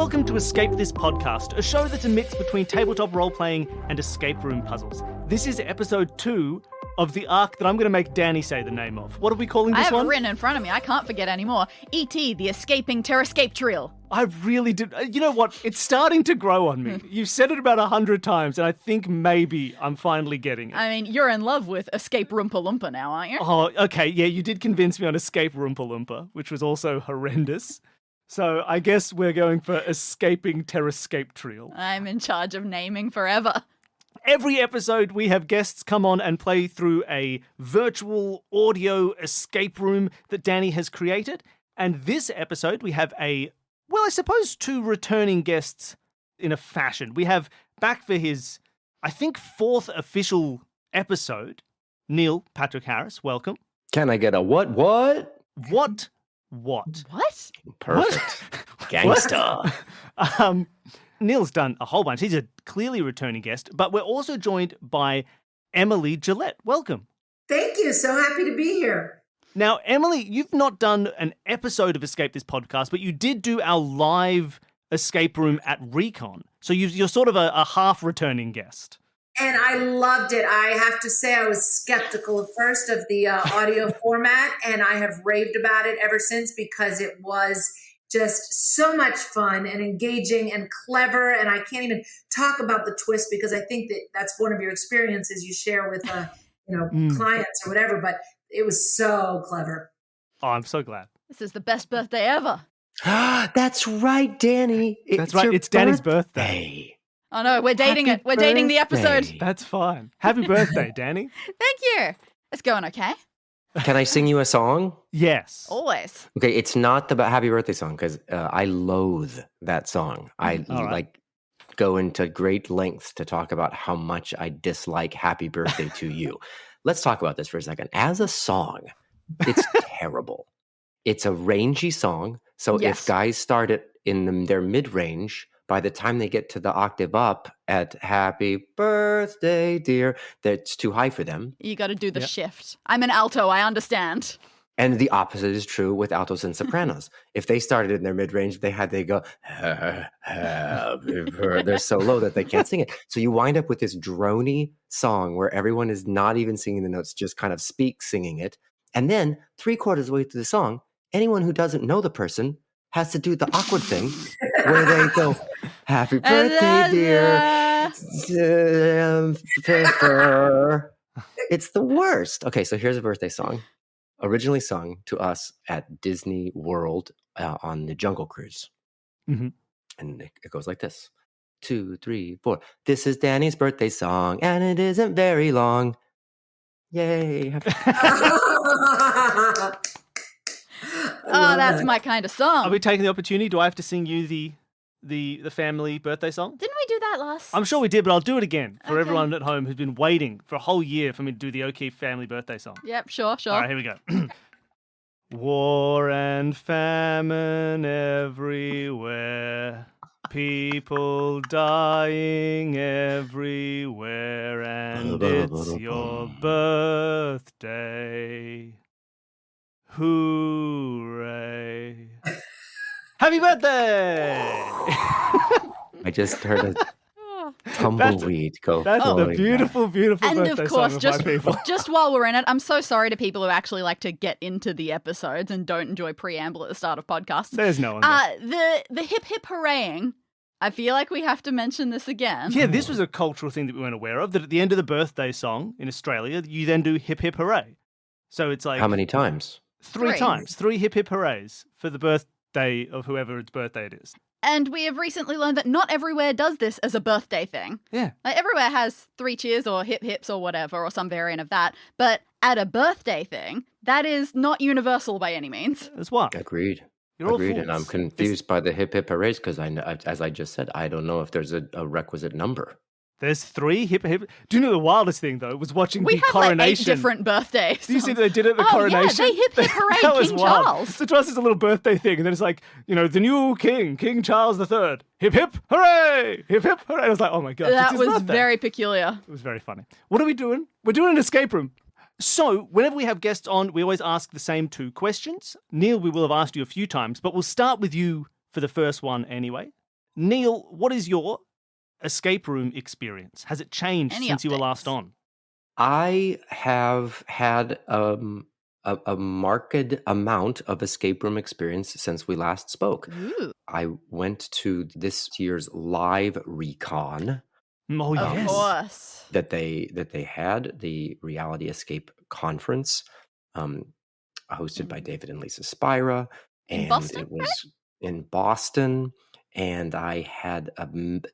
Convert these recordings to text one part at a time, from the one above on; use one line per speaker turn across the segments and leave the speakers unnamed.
welcome to Escape This Podcast, a show that's a mix between tabletop role-playing and escape room puzzles. This is episode 2 of the arc that I'm going to make Danny say the name of. What are we calling this one?
I have it written in front of me. I can't forget anymore. E.T., the Escaping Terrascape Trio.
I really did. You know what? It's starting to grow on me. You've said it about 100 times, and I think maybe I'm finally getting it.
I mean, you're in love with Escape Roompa Loompa now, aren't you?
Oh, okay. Yeah, you did convince me on Escape Roompa Loompa, which was also horrendous. So I guess we're going for Escaping Terrascape Trio.
I'm in charge of naming forever.
Every episode, we have guests come on and play through a virtual audio escape room that Danny has created. And this episode, we have I suppose 2 returning guests in a fashion. We have back for his, I think, 4th official episode, Neil Patrick Harris. Welcome.
Can I get a what?
What?
Perfect. Gangsta.
Neil's done a whole bunch. He's a clearly returning guest, but we're also joined by Emily Jilette. Welcome.
Thank you. So happy to be here.
Now, Emily, you've not done an episode of Escape This Podcast, but you did do our live escape room at Recon. So you're sort of a half returning guest.
And I loved it. I have to say I was skeptical at first of the audio format, and I have raved about it ever since because it was just so much fun and engaging and clever. And I can't even talk about the twist because I think that that's one of your experiences you share with clients or whatever. But it was so clever.
Oh, I'm so glad.
This is the best birthday ever.
That's right, Danny.
That's right. It's Danny's birthday.
Oh no, we're dating it. We're dating the episode.
That's fine. Happy birthday, Danny.
Thank you. It's going okay.
Can I sing you a song?
Yes.
Always.
Okay, it's not the happy birthday song because I loathe that song. I go into great lengths to talk about how much I dislike happy birthday to you. Let's talk about this for a second. As a song, it's terrible. It's a rangy song. So if guys start it in their mid-range, by the time they get to the octave up at happy birthday, dear, that's too high for them.
You got to do the shift. I'm an alto. I understand.
And the opposite is true with altos and sopranos. If they started in their mid-range, they go, they're so low that they can't sing it. So you wind up with this drony song where everyone is not even singing the notes, just kind of singing it. And then 3/4 of the way through the song, anyone who doesn't know the person has to do the awkward thing where they go, happy birthday, dear. It's the worst. Okay, so here's a birthday song. Originally sung to us at Disney World on the Jungle Cruise.
Mm-hmm.
And it goes like this. 2, 3, 4. This is Danny's birthday song, and it isn't very long. Yay.
Oh, that's my kind of song.
Are we taking the opportunity? Do I have to sing you the family birthday song?
Didn't we do that last?
I'm sure we did, but I'll do it again for everyone at home who's been waiting for a whole year for me to do the O'Keefe family birthday song.
Yep, sure.
All right, here we go. War and famine everywhere, people dying everywhere, and it's your birthday. Hooray. Happy birthday!
I just heard a tumbleweed go.
That's the
flowing
beautiful, beautiful
And
birthday
of course,
song of my people.
just while we're in it, I'm so sorry to people who actually like to get into the episodes and don't enjoy preamble at the start of podcasts.
There's no one there.
The hip hip hurraying, I feel like we have to mention this again.
Yeah, this was a cultural thing that we weren't aware of, that at the end of the birthday song in Australia, you then do hip hip hooray. So it's like...
How many times?
3 times. 3 hip hip hoorays for the birthday of whoever its birthday it is.
And we have recently learned that not everywhere does this as a birthday thing.
Yeah.
Like everywhere has 3 cheers or hip hips or whatever, or some variant of that. But at a birthday thing, that is not universal by any means.
As what?
Agreed.
You're all
Agreed,
fools.
and I'm confused by the hip hip hoorays because as I just said, I don't know if there's a requisite number.
There's 3 hip hip. Do you know the wildest thing though was watching
We
the
have
coronation?
like 8 different birthdays.
Do you see that they did it at the coronation?
Yeah, they hip hip hooray
That was
King
wild.
Charles.
So to us, it's a little birthday thing, and then it's like, the new king, King Charles III. Hip hip hooray! Hip hip hooray! I was like, oh my god, it's
That
his
was
birthday.
very peculiar.
It was very funny. What are we doing? We're doing an escape room. So, whenever we have guests on, we always ask the same 2 questions. Neil, we will have asked you a few times, but we'll start with you for the first one anyway. Neil, what is your escape room experience? Has it changed
Any
since you were last
updates?
on?
I have had a marked amount of escape room experience since we last spoke.
Ooh,
I went to this year's live recon
Oh,
of
yes.
course.
that they had, the Reality Escape Conference, hosted by David and Lisa Spira,
In
and
Boston,
it was in Boston, and I had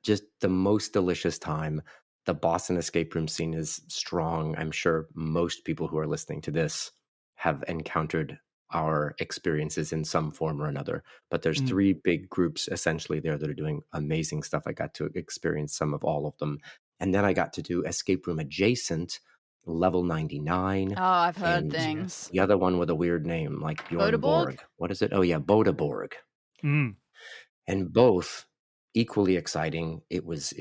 just the most delicious time. The Boston escape room scene is strong. I'm sure most people who are listening to this have encountered our experiences in some form or another. But there's 3 big groups essentially there that are doing amazing stuff. I got to experience some of all of them. And then I got to do escape room adjacent, level 99.
Oh, I've heard
And
things.
the other one with a weird name, like Bjorn
Bodeborg?
Borg. What is it? Oh, yeah, Bodeborg.
Mm.
And both equally exciting. It was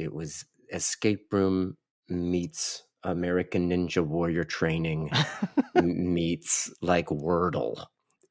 escape room meets American Ninja Warrior training meets like Wordle,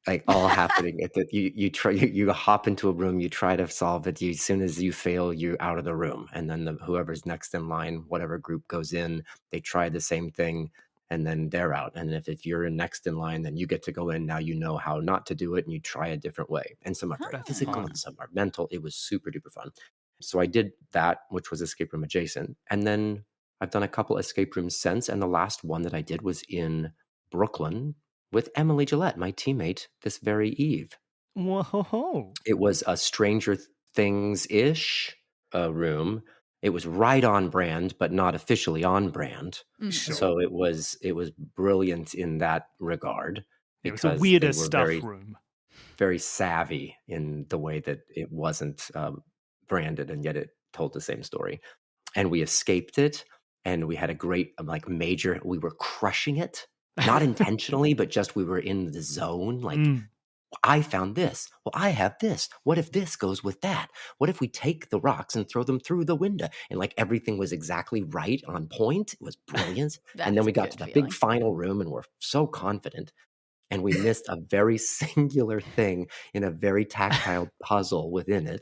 like all happening at the you hop into a room, you try to solve it. As soon as you fail, you're out of the room, and then whoever's next in line, whatever group goes in, they try the same thing, and then they're out. And if you're next in line, then you get to go in. Now you know how not to do it, and you try a different way. And some are very
That's
physical,
fun.
and some are mental. It was super duper fun. So I did that, which was escape room adjacent, and then I've done a couple escape rooms since, and the last one that I did was in Brooklyn with Emily Jilette, my teammate, this very eve.
Whoa.
It was a Stranger Things-ish room. It was right on brand, but not officially on brand.
Sure.
So it was brilliant in that regard,
It was a
because
weirder
they were
stuff
very,
room.
very savvy in the way that it wasn't branded, and yet it told the same story. And we escaped it, and we had a great we were crushing it, not intentionally, but just we were in the zone. Like, I found this. Well, I have this. What if this goes with that? What if we take the rocks and throw them through the window? And like everything was exactly right on point. It was brilliant. And then we got to the big final room, and we're so confident. And we missed a very singular thing in a very tactile puzzle within it.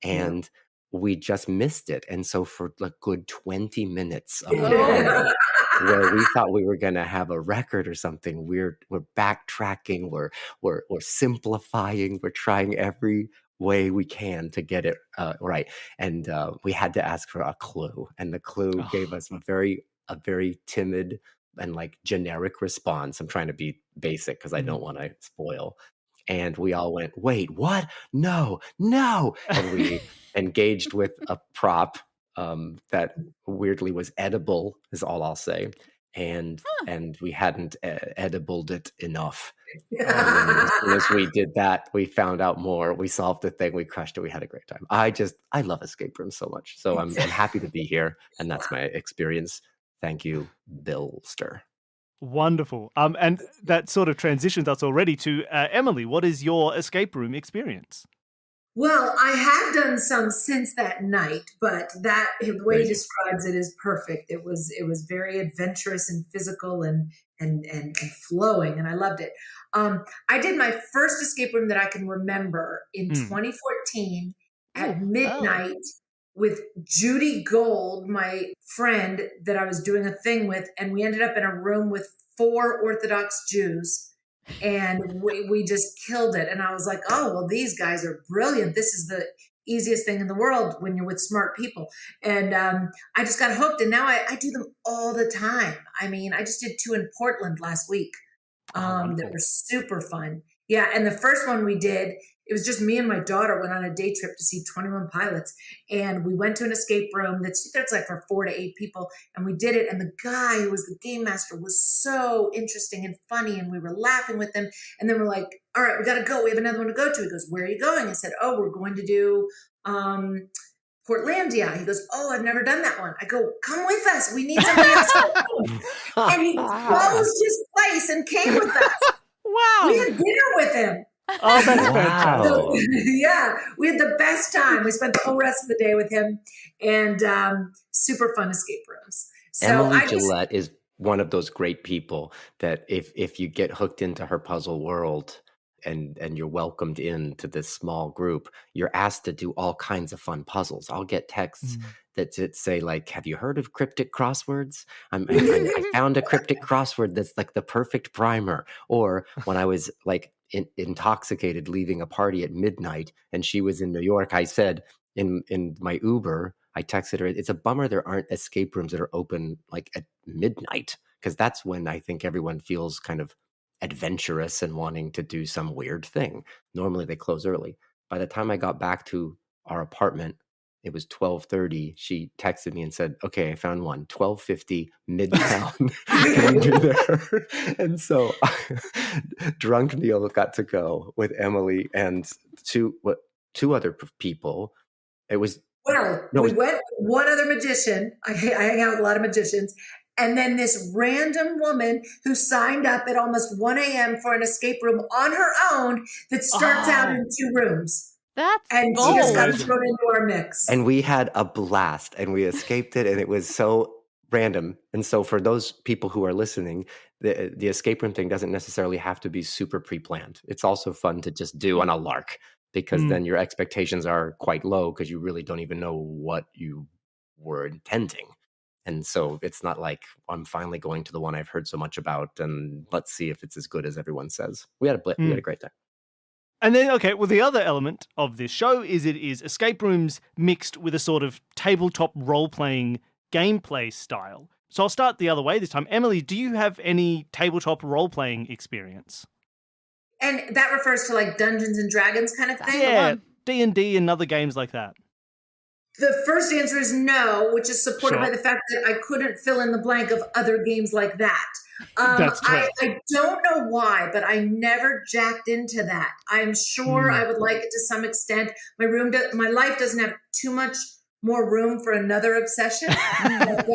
And we just missed it. And so for a good 20 minutes of the day, where we thought we were going to have a record or something, we're backtracking, we're simplifying, we're trying every way we can to get it right. And we had to ask for a clue, and the clue gave us a very timid and like generic response. I'm trying to be basic because I don't want to spoil. And we all went, wait, what? No. And we engaged with a prop that weirdly was edible, is all I'll say. And we hadn't edibled it enough. And then as soon as we did that, we found out more. We solved the thing. We crushed it. We had a great time. I love escape rooms so much. So I'm happy to be here. And that's my experience. Thank you, Billster.
Wonderful. And that sort of transitions us already to Emily. What is your escape room experience?
Well, I have done some since that night, but the way he describes it is perfect. It was very adventurous and physical and flowing, and I loved it. I did my first escape room that I can remember in 2014 at midnight with Judy Gold, my friend that I was doing a thing with, and we ended up in a room with 4 Orthodox Jews. And we just killed it. And I was like, oh, well, these guys are brilliant. This is the easiest thing in the world when you're with smart people. And I just got hooked. And now I do them all the time. I mean, I just did 2 in Portland last week that were super fun. Yeah. And the first one we did, it was just me and my daughter went on a day trip to see 21 Pilots. And we went to an escape room that's like for 4 to 8 people. And we did it. And the guy who was the game master was so interesting and funny. And we were laughing with him. And then we're like, all right, we got to go. We have another one to go to. He goes, where are you going? I said, oh, we're going to do Portlandia. He goes, oh, I've never done that one. I go, come with us. We need somebody else to go. And he closed his place and came with us.
Wow.
We had dinner with him.
Oh, that's fantastic.
So, yeah, we had the best time. We spent the whole rest of the day with him, and super fun escape rooms. So
Emily Jilette is one of those great people that if you get hooked into her puzzle world, and you're welcomed into this small group, you're asked to do all kinds of fun puzzles. I'll get texts that say like, "Have you heard of cryptic crosswords? I found a cryptic crossword that's like the perfect primer." Or when I was like intoxicated leaving a party at midnight and she was in New York, I said in my Uber, I texted her, "It's a bummer there aren't escape rooms that are open like at midnight, because that's when I think everyone feels kind of adventurous and wanting to do some weird thing. Normally they close early." By the time I got back to our apartment, it was 12:30. She texted me and said, "Okay, I found one, 12:50 Midtown." Can you be there? And so Drunk Neil got to go with Emily and two other people. It was
we went with one other magician. I hang out with a lot of magicians. And then this random woman who signed up at almost 1 a.m. for an escape room on her own that starts out in 2 rooms.
And
bold. She just got thrown into our mix.
And we had a blast and we escaped it, and it was so random. And so for those people who are listening, the escape room thing doesn't necessarily have to be super pre-planned. It's also fun to just do on a lark, because then your expectations are quite low because you really don't even know what you were intending. And so it's not like, I'm finally going to the one I've heard so much about and let's see if it's as good as everyone says. We had a great time.
And then, okay, well, the other element of this show is it is escape rooms mixed with a sort of tabletop role-playing gameplay style. So I'll start the other way this time. Emily, do you have any tabletop role-playing experience?
And that refers to like Dungeons and Dragons kind of thing?
Yeah, D&D and other games like that.
The first answer is no, which is supported by the fact that I couldn't fill in the blank of other games like that.
That's correct.
I don't know why, but I never jacked into that. I'm sure I would like it to some extent. My life doesn't have too much more room for another obsession. But,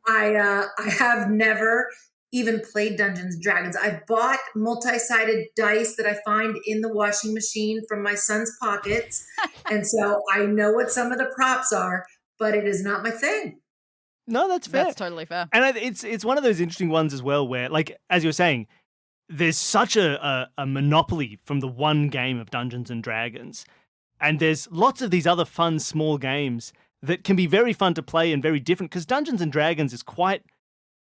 I have never even played Dungeons and Dragons. I've bought multi-sided dice that I find in the washing machine from my son's pockets. And so I know what some of the props are, but it is not my thing.
No, that's fair.
That's totally fair.
And it's one of those interesting ones as well where, like, as you were saying, there's such a monopoly from the one game of Dungeons and Dragons. And there's lots of these other fun small games that can be very fun to play and very different, because Dungeons and Dragons is quite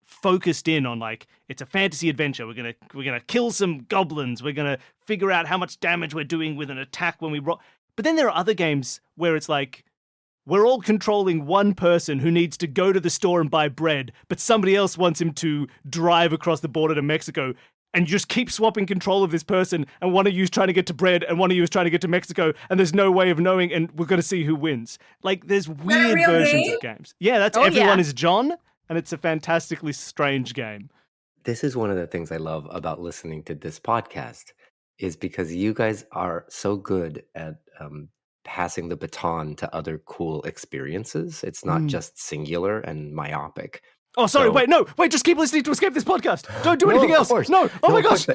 focused in on, like, it's a fantasy adventure. We're gonna kill some goblins. We're gonna figure out how much damage we're doing with an attack when we roll. But then there are other games where it's like, we're all controlling one person who needs to go to the store and buy bread, but somebody else wants him to drive across the border to Mexico, and you just keep swapping control of this person, and one of you is trying to get to bread, and one of you is trying to get to Mexico, and there's no way of knowing, and we're going to see who wins. Like, there's weird versions of games. Yeah, that's Everyone is John, and it's a fantastically strange game.
This is one of the things I love about listening to this podcast, is because you guys are so good at passing the baton to other cool experiences. It's not just singular and myopic.
Oh, sorry, wait, just keep listening to Escape this podcast. Don't do anything else. No, my gosh.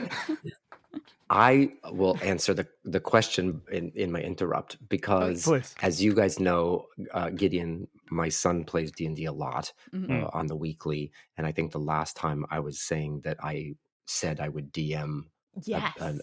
I will answer the question in my interrupt, because as you guys know, Gideon, my son, plays D&D a lot on the weekly. And I think the last time I was saying that I said I would DM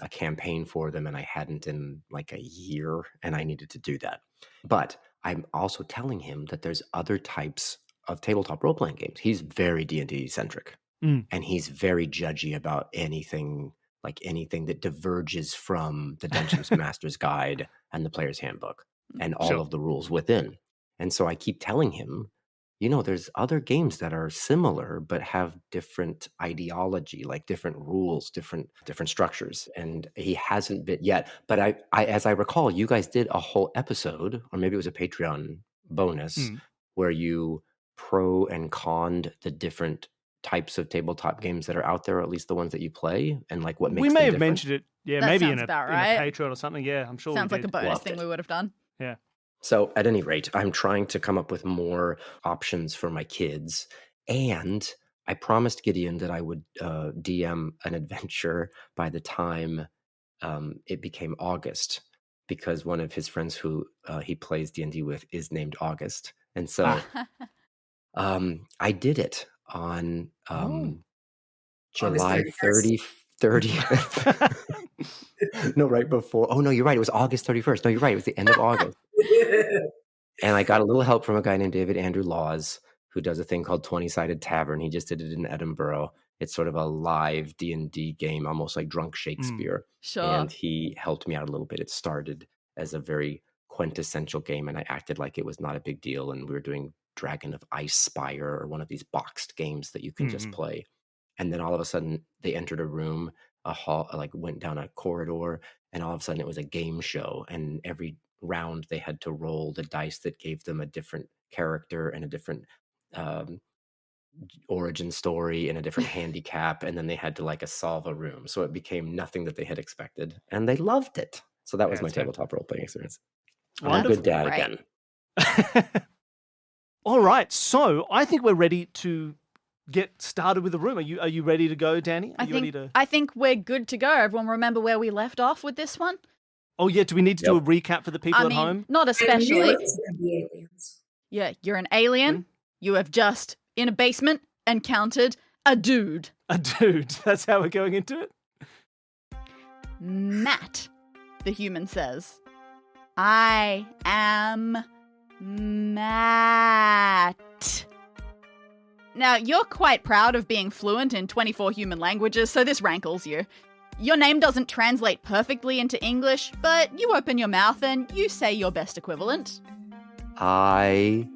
a campaign for them, and I hadn't in like a year, and I needed to do that. But I'm also telling him that there's other types of tabletop role-playing games. He's very D&D centric, and he's very judgy about anything that diverges from the Dungeons Master's Guide and the Player's Handbook and all of the rules within. And so I keep telling him, there's other games that are similar but have different ideology, like different rules, different structures. And he hasn't been yet. But I as I recall, you guys did a whole episode, or maybe it was a Patreon bonus, where you pro and conned the different types of tabletop games that are out there, or at least the ones that you play, and like what makes them
different.
mentioned
it. Yeah, that maybe in a Patreon or something. Yeah, I'm sure.
Sounds like a bonus thing we would have done.
Yeah.
So at any rate, I'm trying to come up with more options for my kids. And I promised Gideon that I would DM an adventure by the time it became August, because one of his friends who he plays D&D with is named August. And so I did it on July 30th. No, right before. Oh, no, you're right. It was August 31st. No, you're right. It was the end of August. And I got a little help from a guy named David Andrew Laws, who does a thing called 20-Sided Tavern. He just did it in Edinburgh. It's sort of a live D&D game, almost like Drunk Shakespeare.
Sure.
And he helped me out a little bit. It started as a very quintessential game, and I acted like it was not a big deal. And we were doing Dragon of Ice Spire, or one of these boxed games that you can just play. And then all of a sudden, they entered a room, a hall, like went down a corridor, and all of a sudden it was a game show. And every round they had to roll the dice that gave them a different character and a different origin story and a different handicap, and then they had to like solve a room. So it became nothing that they had expected, and they loved it. So that was my tabletop role-playing experience. I'm a good dad again.
All right, so I think we're ready to get started with the room. Are you ready to go, Danny?
I think we're good to go. Everyone remember where we left off with this one?
Oh yeah, do we need to do a recap for the people at home?
Not especially.
Aliens.
Yeah, you're an alien. You have just, in a basement, encountered a dude.
A dude. That's how we're going into it?
Matt, the human says. I am Matt. Now, you're quite proud of being fluent in 24 human languages, so this rankles you. Your name doesn't translate perfectly into English, but you open your mouth and you say your best equivalent.
I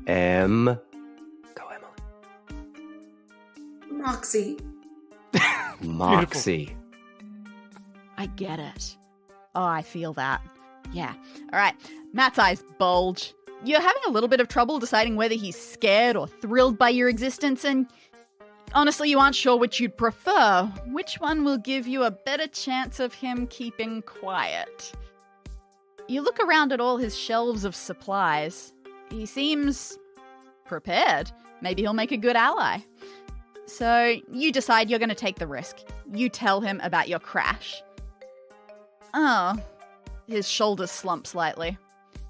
am... Go, Emily.
Moxie.
Moxie.
I get it. Oh, I feel that. Yeah. All right. Matt's eyes bulge. You're having a little bit of trouble deciding whether he's scared or thrilled by your existence, and honestly, you aren't sure which you'd prefer. Which one will give you a better chance of him keeping quiet? You look around at all his shelves of supplies. He seems prepared. Maybe he'll make a good ally. So you decide you're going to take the risk. You tell him about your crash. Oh, his shoulders slump slightly.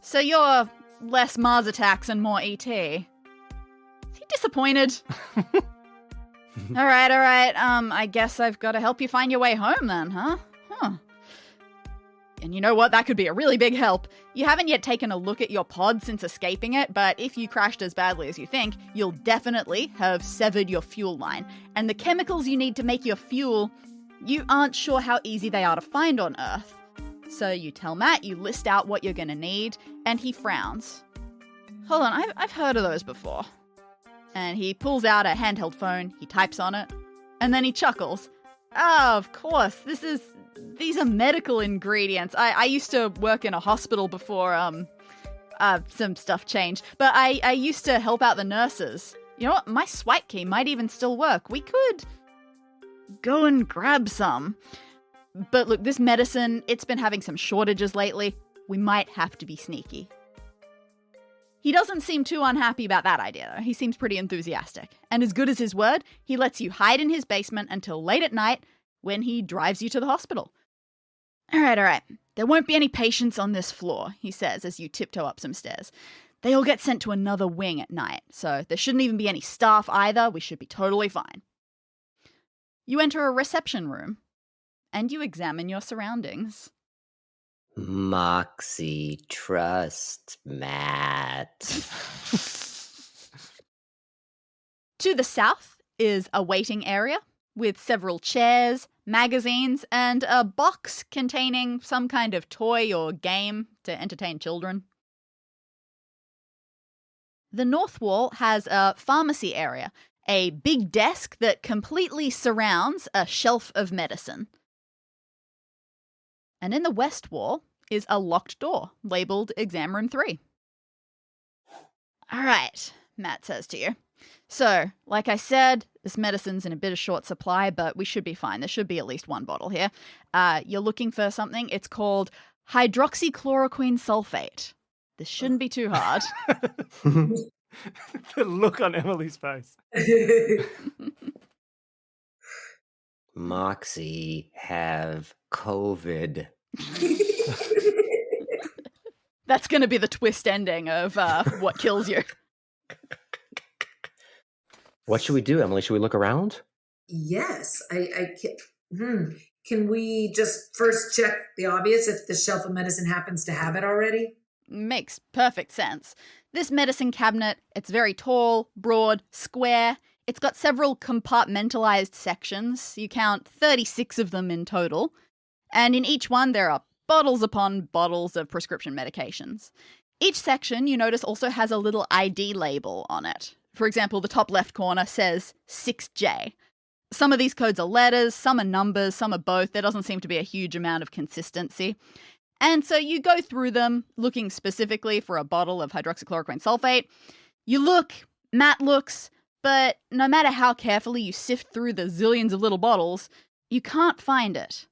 So you're less Mars attacks and more ET. Is he disappointed? All right. I guess I've got to help you find your way home then, huh? And you know what? That could be a really big help. You haven't yet taken a look at your pod since escaping it, but if you crashed as badly as you think, you'll definitely have severed your fuel line. And the chemicals you need to make your fuel, you aren't sure how easy they are to find on Earth. So you tell Matt, you list out what you're going to need, and he frowns. Hold on, I've heard of those before. And he pulls out a handheld phone, he types on it, and then he chuckles. Oh, of course, these are medical ingredients. I used to work in a hospital before, some stuff changed, but I used to help out the nurses. You know what, my swipe key might even still work. We could go and grab some. But look, this medicine, it's been having some shortages lately. We might have to be sneaky. He doesn't seem too unhappy about that idea, though. He seems pretty enthusiastic. And as good as his word, he lets you hide in his basement until late at night when he drives you to the hospital. All right. There won't be any patients on this floor, he says as you tiptoe up some stairs. They all get sent to another wing at night, so there shouldn't even be any staff either. We should be totally fine. You enter a reception room, and you examine your surroundings.
Moxie, trust Matt.
To the south is a waiting area with several chairs, magazines, and a box containing some kind of toy or game to entertain children. The north wall has a pharmacy area, a big desk that completely surrounds a shelf of medicine. And in the west wall is a locked door labeled Exam Room 3. All right, Matt says to you. So, like I said, this medicine's in a bit of short supply, but we should be fine. There should be at least one bottle here. You're looking for something. It's called hydroxychloroquine sulfate. This shouldn't be too hard.
The look on Emily's face.
Moxie have COVID.
That's going to be the twist ending of what kills you.
What should we do, Emily? Should we look around?
Yes, I can can we just first check the obvious if the shelf of medicine happens to have it already?
Makes perfect sense. This medicine cabinet, it's very tall, broad, square. It's got several compartmentalized sections. You count 36 of them in total. And in each one, there are bottles upon bottles of prescription medications. Each section, you notice, also has a little ID label on it. For example, the top left corner says 6J. Some of these codes are letters, some are numbers, some are both. There doesn't seem to be a huge amount of consistency. And so you go through them looking specifically for a bottle of hydroxychloroquine sulfate. You look, Matt looks, but no matter how carefully you sift through the zillions of little bottles, you can't find it.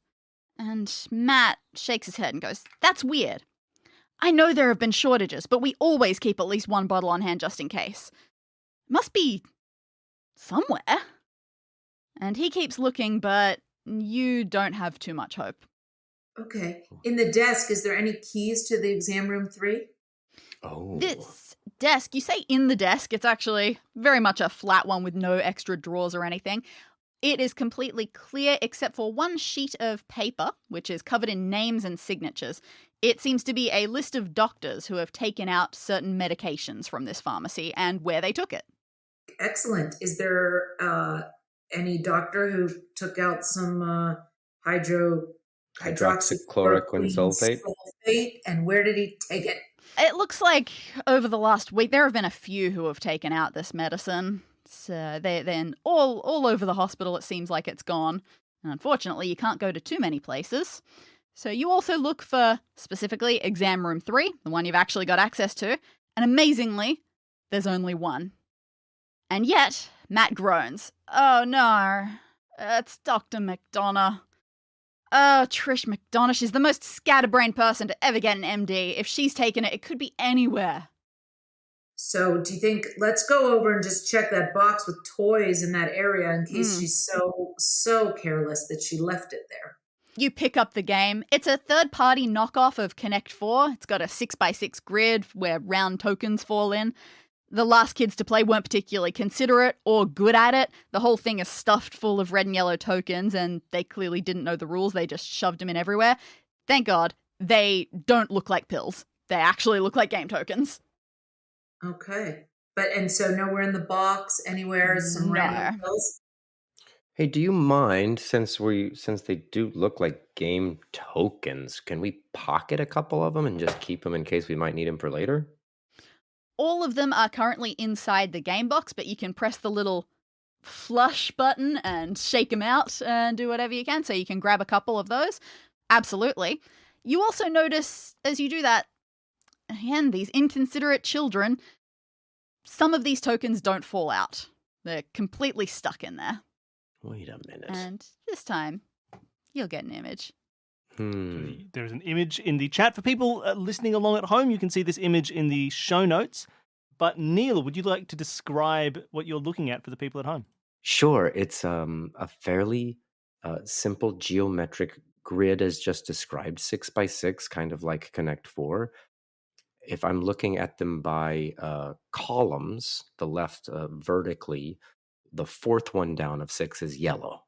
And Matt shakes his head and goes, "That's weird. I know there have been shortages, but we always keep at least one bottle on hand just in case. Must be somewhere." And he keeps looking, but you don't have too much hope.
Okay. In the desk, is there any keys to the exam room 3?
Oh.
This desk, you say in the desk, it's actually very much a flat one with no extra drawers or anything. It is completely clear except for one sheet of paper, which is covered in names and signatures. It seems to be a list of doctors who have taken out certain medications from this pharmacy and where they took it.
Excellent. Is there any doctor who took out some
hydroxychloroquine sulfate?
And where did he take it?
It looks like over the last week there have been a few who have taken out this medicine. So they're then all over the hospital. It seems like it's gone. And unfortunately, you can't go to too many places. So you also look for, specifically, exam room 3, the one you've actually got access to. And amazingly, there's only one. And yet, Matt groans. "Oh no, it's Dr. McDonough. Oh, Trish McDonough, she's the most scatterbrained person to ever get an MD. If she's taken it, it could be anywhere."
So do you think, let's go over and just check that box with toys in that area in case she's so careless that she left it there.
You pick up the game. It's a third-party knockoff of Connect 4. It's got a 6x6 grid where round tokens fall in. The last kids to play weren't particularly considerate or good at it. The whole thing is stuffed full of red and yellow tokens, and they clearly didn't know the rules. They just shoved them in everywhere. Thank God, they don't look like pills. They actually look like game tokens.
Okay. And so nowhere in the box, anywhere, some random pills?
Hey, do you mind, since they do look like game tokens, can we pocket a couple of them and just keep them in case we might need them for later?
All of them are currently inside the game box, but you can press the little flush button and shake them out and do whatever you can. So you can grab a couple of those. Absolutely. You also notice as you do that, again, these inconsiderate children, some of these tokens don't fall out. They're completely stuck in there.
Wait a minute.
And this time, you'll get an image.
There's an image in the chat. For people listening along at home, you can see this image in the show notes. But Neil, would you like to describe what you're looking at for the people at home?
Sure. It's a fairly simple geometric grid as just described, 6x6, kind of like Connect 4. If I'm looking at them by columns, the left vertically, the fourth one down of 6 is yellow.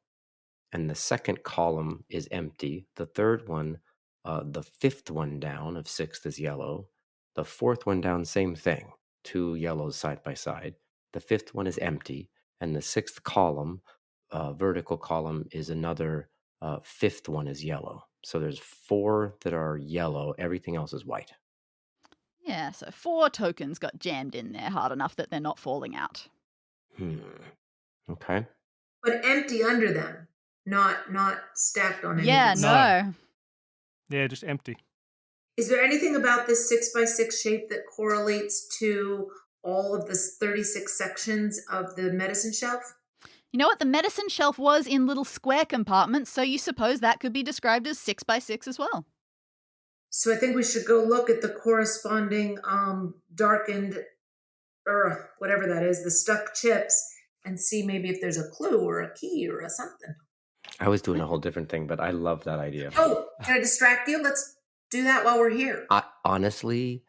And the second column is empty. The third one, the fifth one down of 6 is yellow. The fourth one down, same thing, 2 yellows side by side. The fifth one is empty. And the sixth column, vertical column, is another fifth one is yellow. So there's 4 that are yellow. Everything else is white.
Yeah, so 4 tokens got jammed in there hard enough that they're not falling out.
Okay.
But empty under them, not stacked on anything.
Yeah, no.
Yeah, just empty.
Is there anything about this 6x6 shape that correlates to all of the 36 sections of the medicine shelf?
You know what? The medicine shelf was in little square compartments, so you suppose that could be described as 6x6 as well.
So I think we should go look at the corresponding darkened, or whatever that is, the stuck chips, and see maybe if there's a clue or a key or a something.
I was doing a whole different thing, but I love that idea.
Oh, can I distract you? Let's do that while we're here.
Honestly,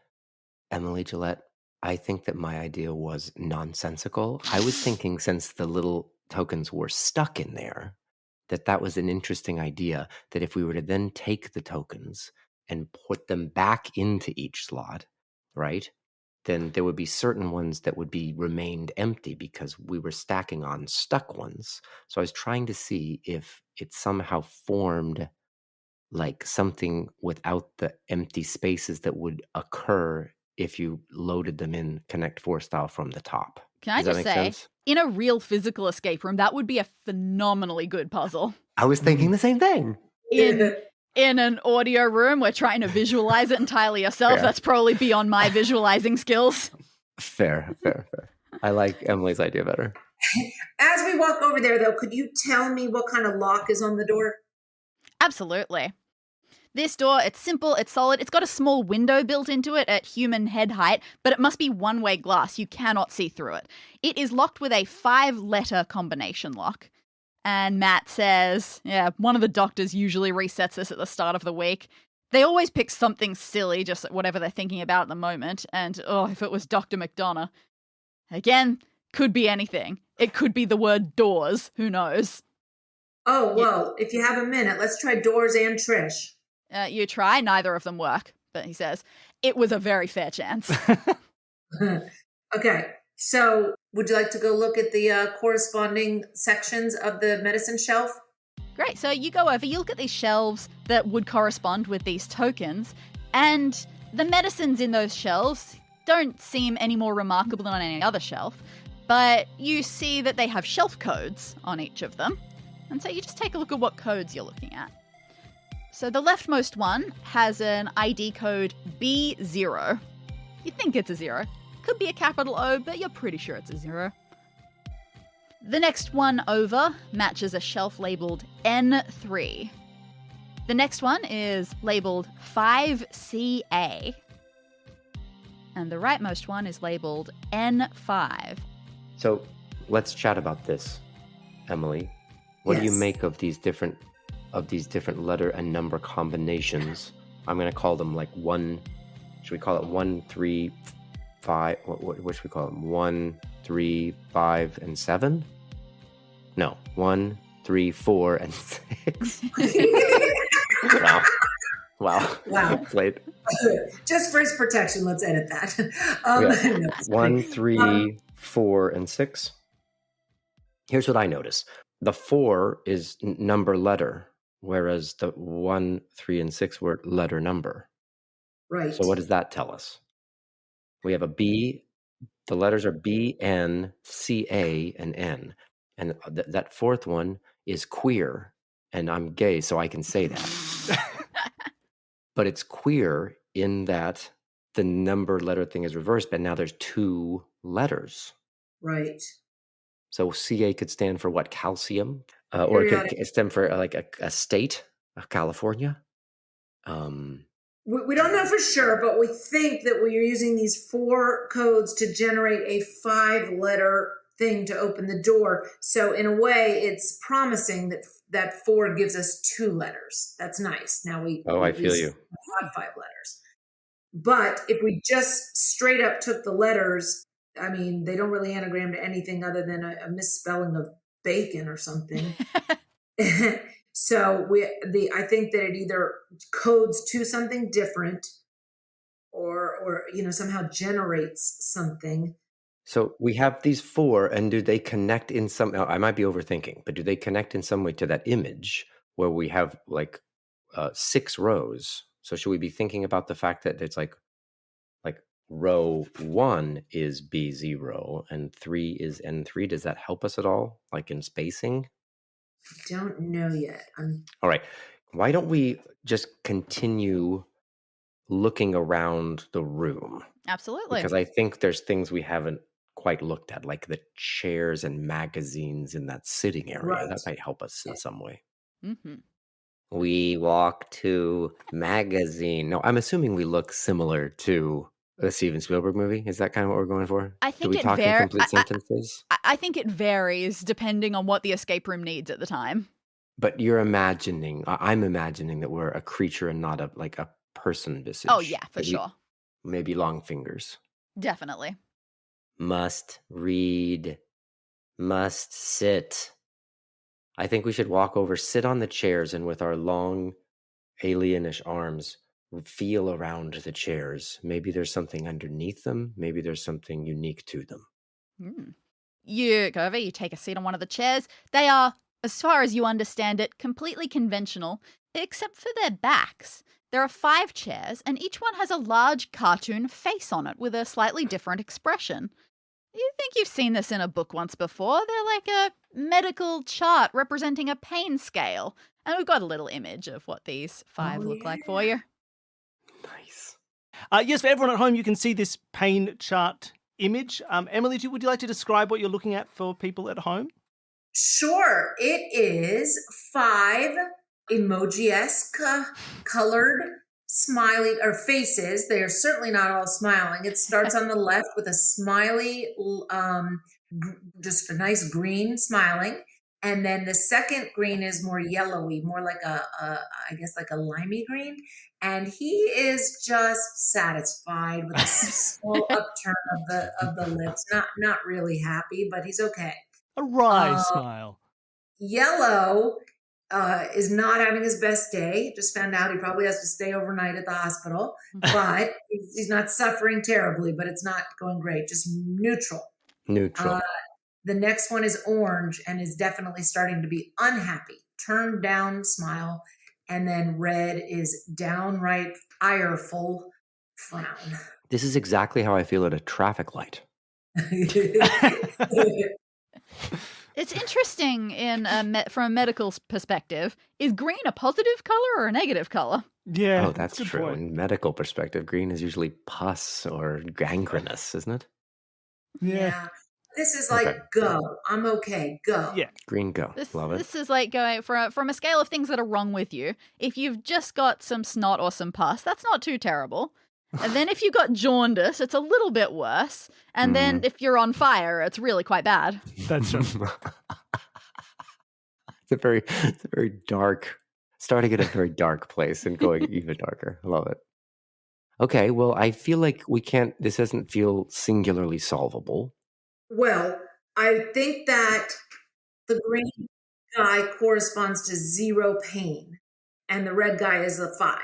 Emily Jilette, I think that my idea was nonsensical. I was thinking since the little tokens were stuck in there, that was an interesting idea, that if we were to then take the tokens and put them back into each slot, right, then there would be certain ones that would be remained empty because we were stacking on stuck ones. So I was trying to see if it somehow formed like something without the empty spaces that would occur if you loaded them in Connect 4 style from the top.
Can I
Does that
just
make
say,
sense?
in a real physical escape room, that would be a phenomenally good puzzle.
I was thinking the same thing.
In an audio room, we're trying to visualize it entirely yourself.
Fair.
That's probably beyond my visualizing skills.
Fair. I like Emily's idea better.
As we walk over there, though, could you tell me what kind of lock is on the door?
Absolutely. This door, it's simple, it's solid. It's got a small window built into it at human head height, but it must be one-way glass. You cannot see through it. It is locked with a 5-letter combination lock. And Matt says, yeah, one of the doctors usually resets this at the start of the week. They always pick something silly, just whatever they're thinking about at the moment. And, if it was Dr. McDonough. Again, could be anything. It could be the word doors. Who knows?
Oh, well, if you have a minute, let's try doors and Trish.
You try, neither of them work. But he says, it was a very fair chance.
Okay, so would you like to go look at the corresponding sections of the medicine shelf?
Great. So you go over, you look at these shelves that would correspond with these tokens, and the medicines in those shelves don't seem any more remarkable than on any other shelf, but you see that they have shelf codes on each of them. And so you just take a look at what codes you're looking at. So the leftmost one has an ID code B0. You think it's a 0. Could be a capital O, but you're pretty sure it's a 0. The next one over matches a shelf labeled N3. The next one is labeled 5CA. And the rightmost one is labeled N5.
So let's chat about this, Emily. What do you make of these different letter and number combinations? I'm going to call them like one. Should we call it 1, 3, 5? What should we call them? 1, 3, 5, and 7? No, 1, 3, 4, and 6. Wow. Played.
Just for his protection, let's edit that.
1, 3, 4, and 6. Here's what I notice. The 4 is number letter, whereas the 1, 3, and 6 were letter number.
Right.
So what does that tell us? We have a B. The letters are B, N, C, A, and N. And that fourth one is queer. And I'm gay, so I can say that. But it's queer in that the number letter thing is reversed, but now there's 2 letters.
Right.
So CA could stand for what? Calcium? Or it could stand for like a state of California?
We don't know for sure, but we think that we are using these 4 codes to generate a 5-letter thing to open the door. So in a way, it's promising that 4 gives us 2 letters. That's nice. Now
I feel you.
Have 5 letters. But if we just straight up took the letters, I mean, they don't really anagram to anything other than a misspelling of bacon or something. So I think that it either codes to something different or somehow generates something.
So we have these 4, and do they connect in some? I might be overthinking, but do they connect in some way to that image where we have like 6 rows? So should we be thinking about the fact that it's like row 1 is B0 and 3 is N3? Does that help us at all, like in spacing?
I don't know yet.
All right. Why don't we just continue looking around the room?
Absolutely.
Because I think there's things we haven't quite looked at, like the chairs and magazines in that sitting area.
Right.
That might help us in some way.
Mm-hmm.
We walk to magazine. No, I'm assuming we look similar to a Steven Spielberg movie. Is that kind of what we're going for?
I think
Do we talk in complete sentences?
I think it varies depending on what the escape room needs at the time.
But you're imagining, I'm imagining that we're a creature and not a person visage.
Oh, yeah, for sure.
Maybe long fingers.
Definitely.
Must read, must sit. I think we should walk over, sit on the chairs, and with our long, alienish arms, feel around the chairs. Maybe there's something underneath them. Maybe there's something unique to them.
Mm. You go over, you take a seat on one of the chairs. They are, as far as you understand it, completely conventional, except for their backs. There are 5 chairs, and each one has a large cartoon face on it with a slightly different expression. You think you've seen this in a book once before. They're like a medical chart representing a pain scale. And we've got a little image of what these 5 look like for you.
Nice.
Yes, for everyone at home, you can see this pain chart image. Emily, would you like to describe what you're looking at for people at home?
Sure. It is 5 emoji-esque colored smiley or faces. They are certainly not all smiling. It starts on the left with a smiley, just a nice green smiling. And then the second green is more yellowy, more like I guess like a limey green. And he is just satisfied with a small upturn of the lips. Not really happy, but he's okay.
A wry smile.
Yellow is not having his best day. Just found out he probably has to stay overnight at the hospital, but he's not suffering terribly, but it's not going great. Just neutral.
Neutral.
The next one is orange and is definitely starting to be unhappy. Turned down smile. And then red is downright ireful frown.
This is exactly how I feel at a traffic light.
It's interesting from a medical perspective. Is green a positive color or a negative color?
Yeah.
Oh, that's true.
Point.
In medical perspective, green is usually pus or gangrenous, isn't it?
Yeah. This is like, go. I'm okay. Go.
Yeah.
Green, go. Love it.
This is like going from a scale of things that are wrong with you. If you've just got some snot or some pus, that's not too terrible. And then if you've got jaundice, it's a little bit worse. And then if you're on fire, it's really quite bad.
That's true.
It's a very dark, starting at a very dark place and going even darker. I love it. Okay, well, I feel like this doesn't feel singularly solvable.
Well, I think that the green guy corresponds to 0 pain and the red guy is a 5.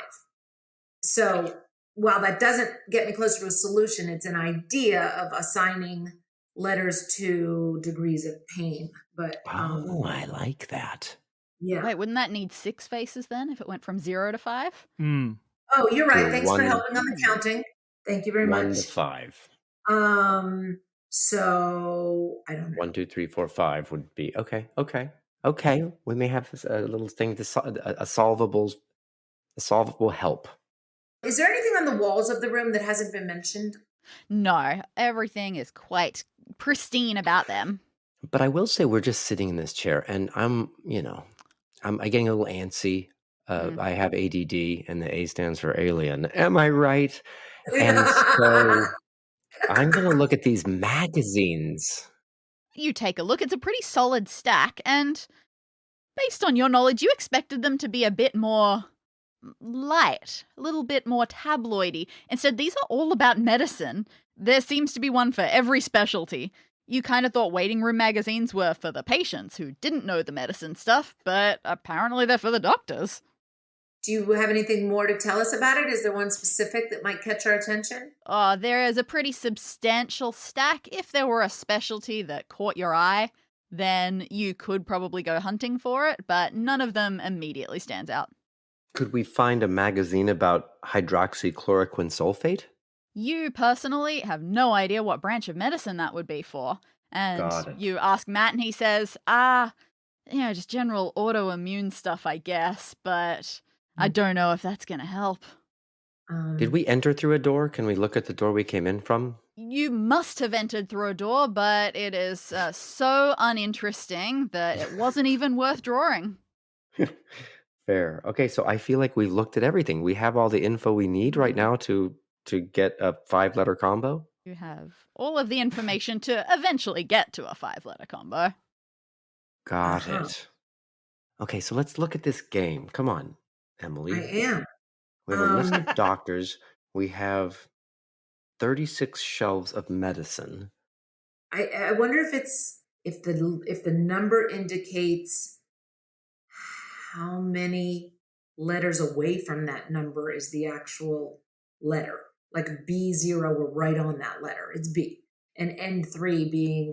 So while that doesn't get me closer to a solution, it's an idea of assigning letters to degrees of pain. But
I like that.
Yeah.
Wait, wouldn't that need 6 faces then if it went from 0 to 5?
Oh, you're right. Thanks for helping on the counting. Thank you very much.
1 to 5.
So I don't know.
1, 2, 3, 4, 5 would be okay. We may have a little thing a solvable help.
Is there anything on the walls of the room that hasn't been mentioned?
No, everything is quite pristine about them.
But I will say we're just sitting in this chair, and I'm getting a little antsy. I have ADD, and the A stands for alien. Am I right? And so I'm going to look at these magazines.
You take a look. It's a pretty solid stack, and based on your knowledge, you expected them to be a bit more light, a little bit more tabloidy. Instead, these are all about medicine. There seems to be one for every specialty. You kind of thought waiting room magazines were for the patients who didn't know the medicine stuff, but apparently they're for the doctors.
Do you have anything more to tell us about it? Is there one specific that might catch our attention?
There is a pretty substantial stack. If there were a specialty that caught your eye, then you could probably go hunting for it, but none of them immediately stands out.
Could we find a magazine about hydroxychloroquine sulfate?
You personally have no idea what branch of medicine that would be for. And you ask Matt and he says, just general autoimmune stuff, I guess, but I don't know if that's going to help.
Did we enter through a door? Can we look at the door we came in from?
You must have entered through a door, but it is so uninteresting that it wasn't even worth drawing.
Fair. Okay, so I feel like we've looked at everything. We have all the info we need right now to get a 5-letter combo.
You have all of the information to eventually get to a 5-letter combo.
Got it. Okay, so let's look at this game. Come on, Emily.
I am.
We have a list of doctors. We have 36 shelves of medicine.
I wonder if the number indicates how many letters away from that number is the actual letter. Like B0, we're right on that letter. It's B. And N3 being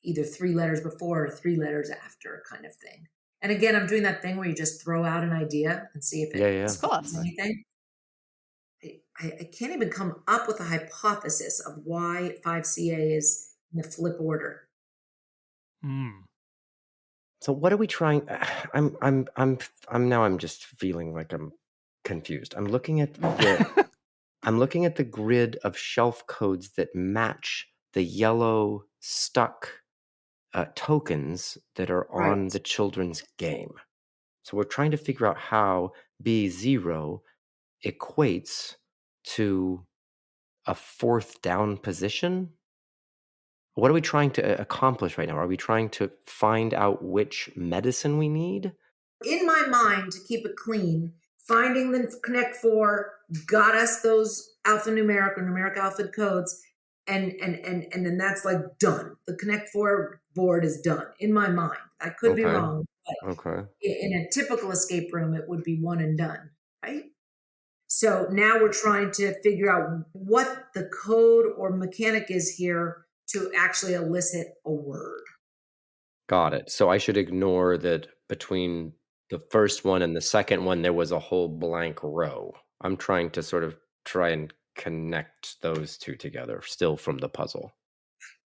either 3 letters before or 3 letters after kind of thing. And again, I'm doing that thing where you just throw out an idea and see if it spawns anything. I can't even come up with a hypothesis of why 5CA is in the flip order.
So what are we trying? I'm just feeling like I'm confused. I'm looking at the grid of shelf codes that match the yellow stuck tokens that are on the children's game. So we're trying to figure out how B0 equates to a 4th down position. What are we trying to accomplish right now? Are we trying to find out which medicine we need?
In my mind, to keep it clean, finding the Connect 4 got us those alphanumeric or numeric alphabet codes, and then that's like done. The Connect 4 board is done in my mind. I could be wrong, but in a typical escape room, it would be one and done, right? So now we're trying to figure out what the code or mechanic is here to actually elicit a word.
Got it. So I should ignore that between the first one and the second one, there was a whole blank row. I'm trying to sort of try and connect those two together still from the puzzle.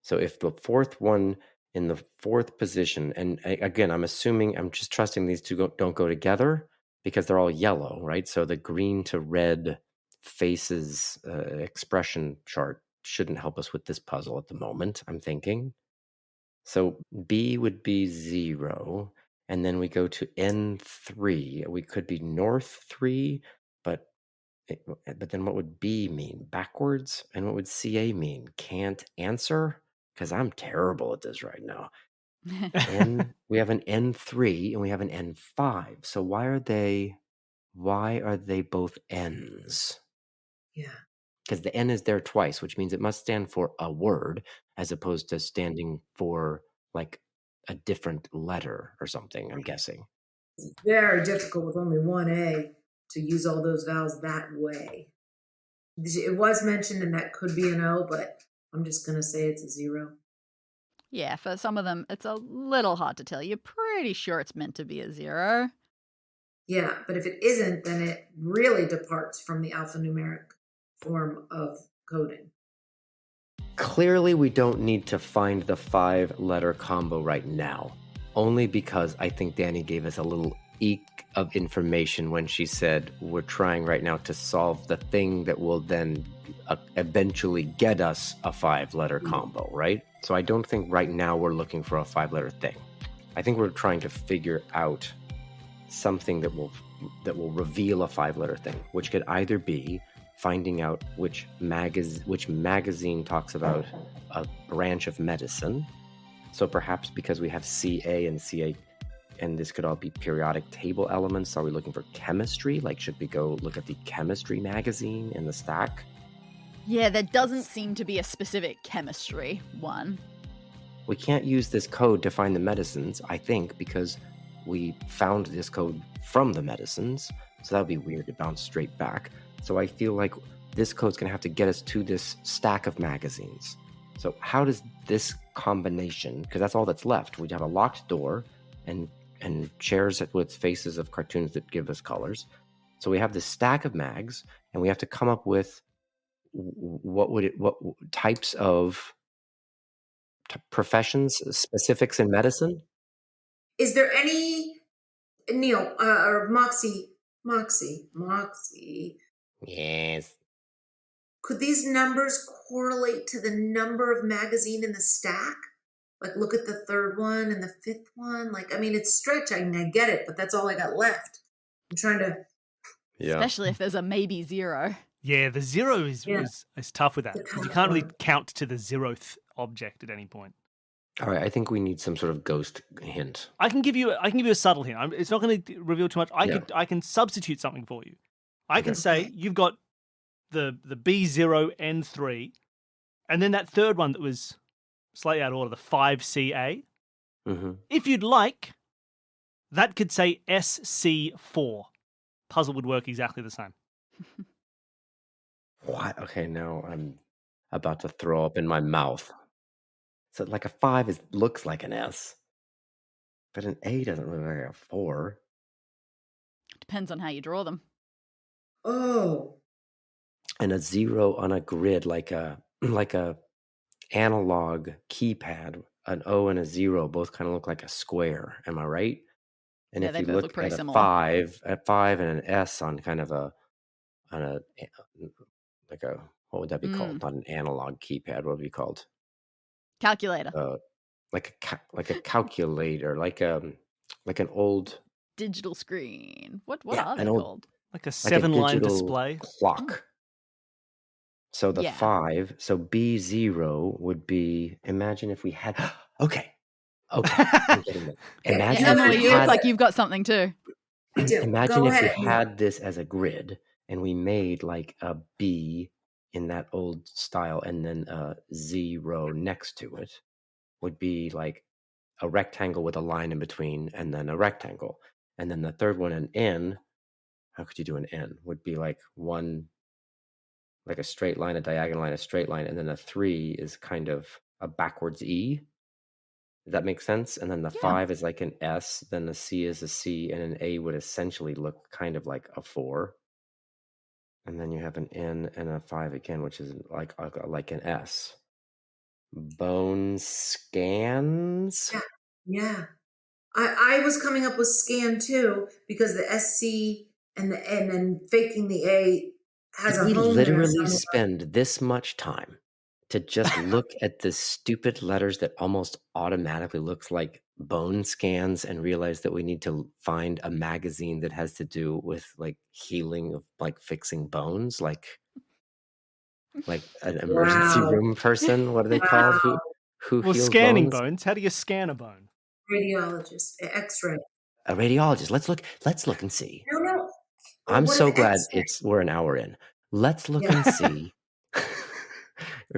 So if the 4th one in the 4th position, and again, I'm just trusting these two don't go together because they're all yellow, right? So the green to red faces expression chart shouldn't help us with this puzzle at the moment, I'm thinking. So B would be 0, and then we go to N3. We could be north 3, but then what would B mean? Backwards? And what would CA mean? Can't answer? Because I'm terrible at this right now. We have an N3 and we have an N5. So why are they both N's?
Yeah.
Because the N is there twice, which means it must stand for a word as opposed to standing for like a different letter or something, I'm guessing.
It's very difficult with only one A to use all those vowels that way. It was mentioned and that could be an O, but I'm just going to say it's a 0.
Yeah, for some of them, it's a little hard to tell. You're pretty sure it's meant to be a 0.
Yeah, but if it isn't, then it really departs from the alphanumeric form of coding.
Clearly, we don't need to find the 5-letter combo right now, only because I think Danny gave us a little eke of information when she said we're trying right now to solve the thing that will then eventually get us a 5-letter combo, right? So I don't think right now we're looking for a 5-letter thing. I think we're trying to figure out something that will reveal a 5-letter thing, which could either be finding out which magazine talks about a branch of medicine. So perhaps because we have CA and CA, and this could all be periodic table elements, are we looking for chemistry? Like, should we go look at the chemistry magazine in the stack?
Yeah, there doesn't seem to be a specific chemistry one.
We can't use this code to find the medicines, I think, because we found this code from the medicines. So that would be weird to bounce straight back. So I feel like this code's going to have to get us to this stack of magazines. So how does this combination, because that's all that's left, we'd have a locked door and chairs with faces of cartoons that give us colors. So we have this stack of mags, and we have to come up with what types of professions, specifics in medicine.
Is there any, Neil, or Moxie?
Yes.
Could these numbers correlate to the number of magazine in the stack? Like, look at the 3rd one and the 5th one. Like, I mean, it's stretch. I get it, but that's all I got left. I'm trying to.
Yeah.
Especially if there's a maybe 0.
Yeah, the 0 is tough with that. You can't really count to the 0th object at any point.
All right, I think we need some sort of ghost hint.
I can give you a subtle hint. It's not going to reveal too much. I can substitute something for you. I can say you've got the B0 N3, and then that 3rd one that was slightly out of order, the 5CA.
Mm-hmm.
If you'd like, That could say SC4. Puzzle would work exactly the same.
What? Okay, now I'm about to throw up in my mouth. So like a 5 looks like an S, but an A doesn't look like a 4.
Depends on how you draw them.
Oh.
And a 0 on a grid, like a analog keypad, an O and a 0 both kind of look like a square. Am I right? And
Yeah,
if
they
you
both
look
look pretty
at
similar.
a 5 and an S on kind of what would that be called? Not an analog keypad. What would it be called?
Calculator.
Like a calculator, like an old
Digital screen. What
yeah,
are
an
they
old
called?
Like a
like a
7-line
digital
display.
clock. So the
Yeah.
5, so B0 would be. Imagine if we had. Okay, I'm getting it. Imagine
Yeah,
if
Emily,
we
you
had.
look like you've got something too.
I do.
Imagine
Go
if we
ahead.
had this as a grid and we made like a B in that old style and then a 0 next to it would be like a rectangle with a line in between and then a rectangle. And then the third one, an N, how could you do an N? Would be like one, like a straight line, a diagonal line, a straight line. And then a 3 is kind of a backwards E. Does that make sense? And then the 5 is like an S, then the C is a C, and an A would essentially look kind of like a 4. And then you have an N and a 5 again, which is like an S. Bone scans?
Yeah. I was coming up with scan too because the SC and then faking the A has
Did
a
we
home
literally
there somewhere.
spend this much time to just look at the stupid letters that almost automatically looks like bone scans and realize that we need to find a magazine that has to do with like healing of like fixing bones, like an emergency
Wow.
room person? What are they called? Who
Well,
heals
scanning
bones?
bones. How do you scan a bone?
Radiologist, X-ray.
A radiologist. Let's look and see.
No.
I'm
What
so
is
glad
X-ray?
we're an hour in. Let's look
Yeah.
and see.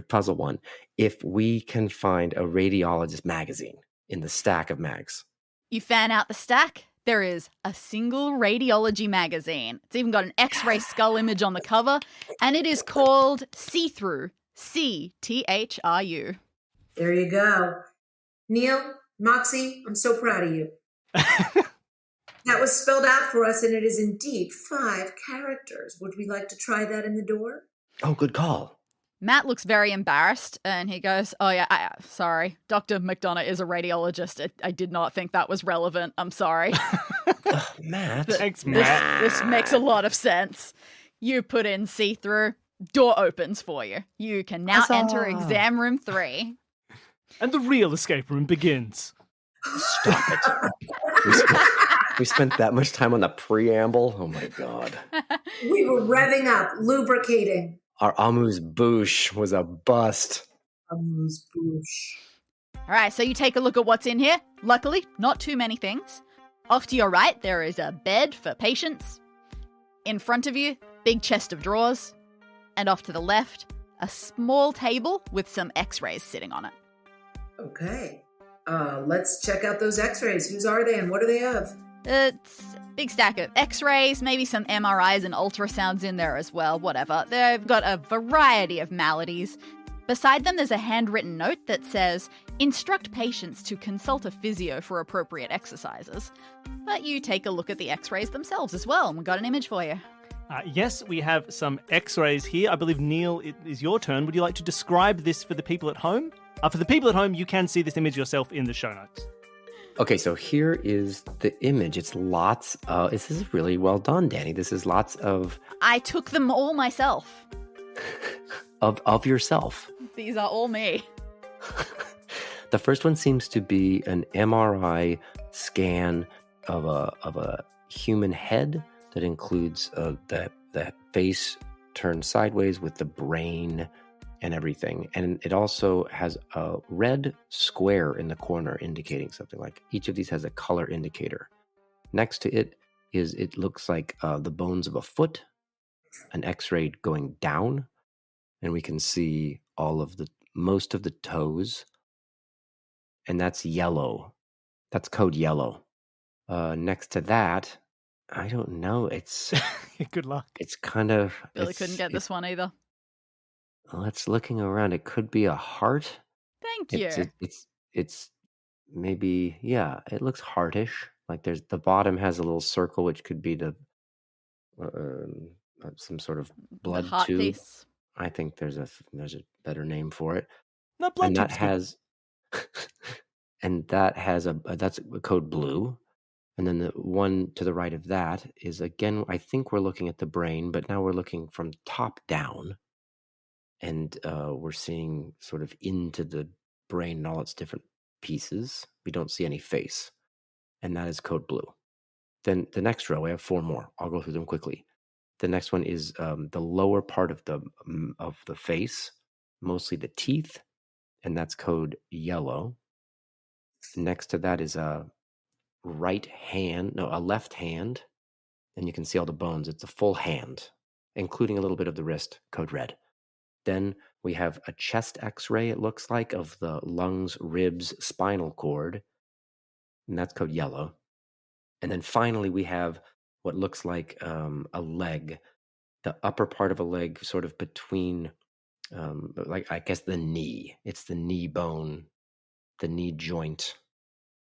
Puzzle 1. If we can find a radiologist magazine in the stack of mags.
You fan out the stack, there is a single radiology magazine. It's even got an X-ray skull image on the cover, and it is called See-Through. CTHRU.
There you go. Neil, Moxie, I'm so proud of you. That was spelled out for us, and it is indeed 5 characters. Would we like to try that in the door?
Oh, good call.
Matt looks very embarrassed, and he goes, oh yeah, sorry. Dr. McDonough is a radiologist. I did not think that was relevant. I'm sorry.
Matt.
Thanks, Matt.
This makes a lot of sense. You put in see-through, door opens for you. You can now enter exam room 3.
And the real escape room begins.
Stop it. We spent that much time on the preamble. Oh my God.
We were revving up, lubricating.
Our amuse-bouche was a bust.
Amuse-bouche.
All right, so you take a look at what's in here. Luckily, not too many things. Off to your right, there is a bed for patients. In front of you, big chest of drawers. And off to the left, a small table with some x-rays sitting on it.
Okay. Let's check out those x-rays. Whose are they and what are they of?
It's a big stack of x-rays, maybe some MRIs and ultrasounds in there as well, whatever. They've got a variety of maladies. Beside them, there's a handwritten note that says, instruct patients to consult a physio for appropriate exercises. But you take a look at the x-rays themselves as well, and we've got an image for you.
Yes, we have some x-rays here. I believe, Neil, it is your turn. Would you like to describe this for the people at home? For the people at home, you can see this image yourself in the show notes.
Okay, so here is the image. It's lots of... This is really well done, Danny. This is lots of...
I took them all myself.
of yourself.
These are all me.
The first one seems to be an MRI scan of a human head that includes the face turned sideways with the brain and everything. And it also has a red square in the corner indicating something. Like each of these has a color indicator. Next to it looks like the bones of a foot, an x-ray going down, and we can see most of the toes. And that's yellow. That's code yellow. Next to that, I don't know.
Good luck.
It's kind of
Billy couldn't get this one either.
well, it's looking around. It could be a heart.
Thank
It's
you.
it, it's maybe it looks heartish. Like there's the bottom has a little circle, which could be some sort of
The
blood
heart
tube.
piece.
I think there's a better name for it.
No, blood
And that
tube's good.
has that's a code blue. And then the one to the right of that is again, I think we're looking at the brain, but now we're looking from top down, and we're seeing sort of into the brain and all its different pieces. We don't see any face, and that is code blue. Then the next row, we have 4 more. I'll go through them quickly. The next one is the lower part of the face, mostly the teeth, and that's code yellow. Next to that is a left hand, and you can see all the bones. It's a full hand, including a little bit of the wrist, code red. Then we have a chest x-ray, it looks like, of the lungs, ribs, spinal cord, and that's code yellow. And then finally, we have what looks like a leg, the upper part of a leg, sort of between, like I guess the knee. It's the knee bone, the knee joint.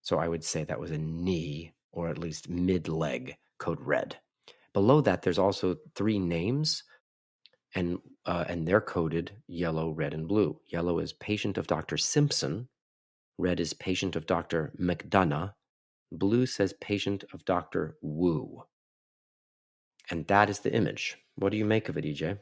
So I would say that was a knee, or at least mid-leg, code red. Below that, there's also 3 names, and they're coded yellow, red, and blue. Yellow is patient of Dr. Simpson. Red is patient of Dr. McDonough. Blue says patient of Dr. Wu. And that is the image. What do you make of it, EJ?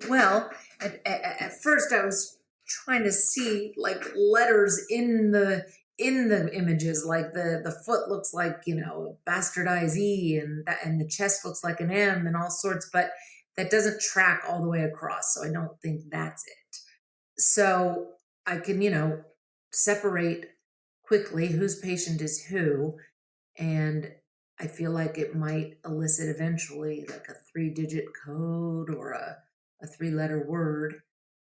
Well, at first I was trying to see like letters in the images, like the foot looks like a bastardized E, and the chest looks like an M, and all sorts, but that doesn't track all the way across. So I don't think that's it. So I can separate quickly whose patient is who, and I feel like it might elicit eventually like a 3-digit code or a 3-letter word,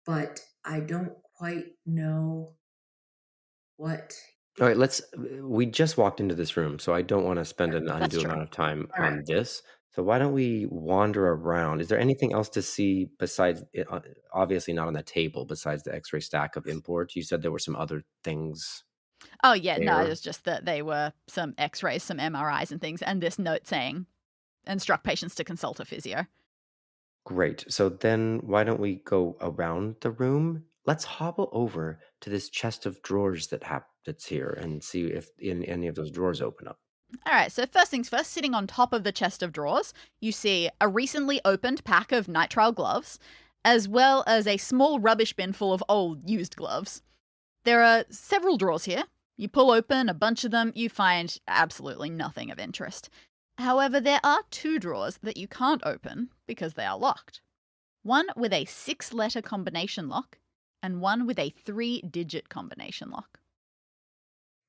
but I don't quite know what.
All right, we just walked into this room, so I don't want to spend an
That's
undue
true.
amount of time
All right.
on this. So why don't we wander around? Is there anything else to see besides, obviously not on the table, besides the x-ray stack of imports? You said there were some other things
Oh, yeah, no, it
there.
was just that they were some x-rays, some MRIs and things, and this note saying, instruct patients to consult a physio.
Great. So then why don't we go around the room? Let's hobble over to this chest of drawers that's here and see if any of those drawers open up.
All right, so first things first, sitting on top of the chest of drawers, you see a recently opened pack of nitrile gloves, as well as a small rubbish bin full of old used gloves. There are several drawers here. You pull open a bunch of them, you find absolutely nothing of interest. However, there are 2 drawers that you can't open because they are locked. One with a 6-letter combination lock, and one with a 3-digit combination lock.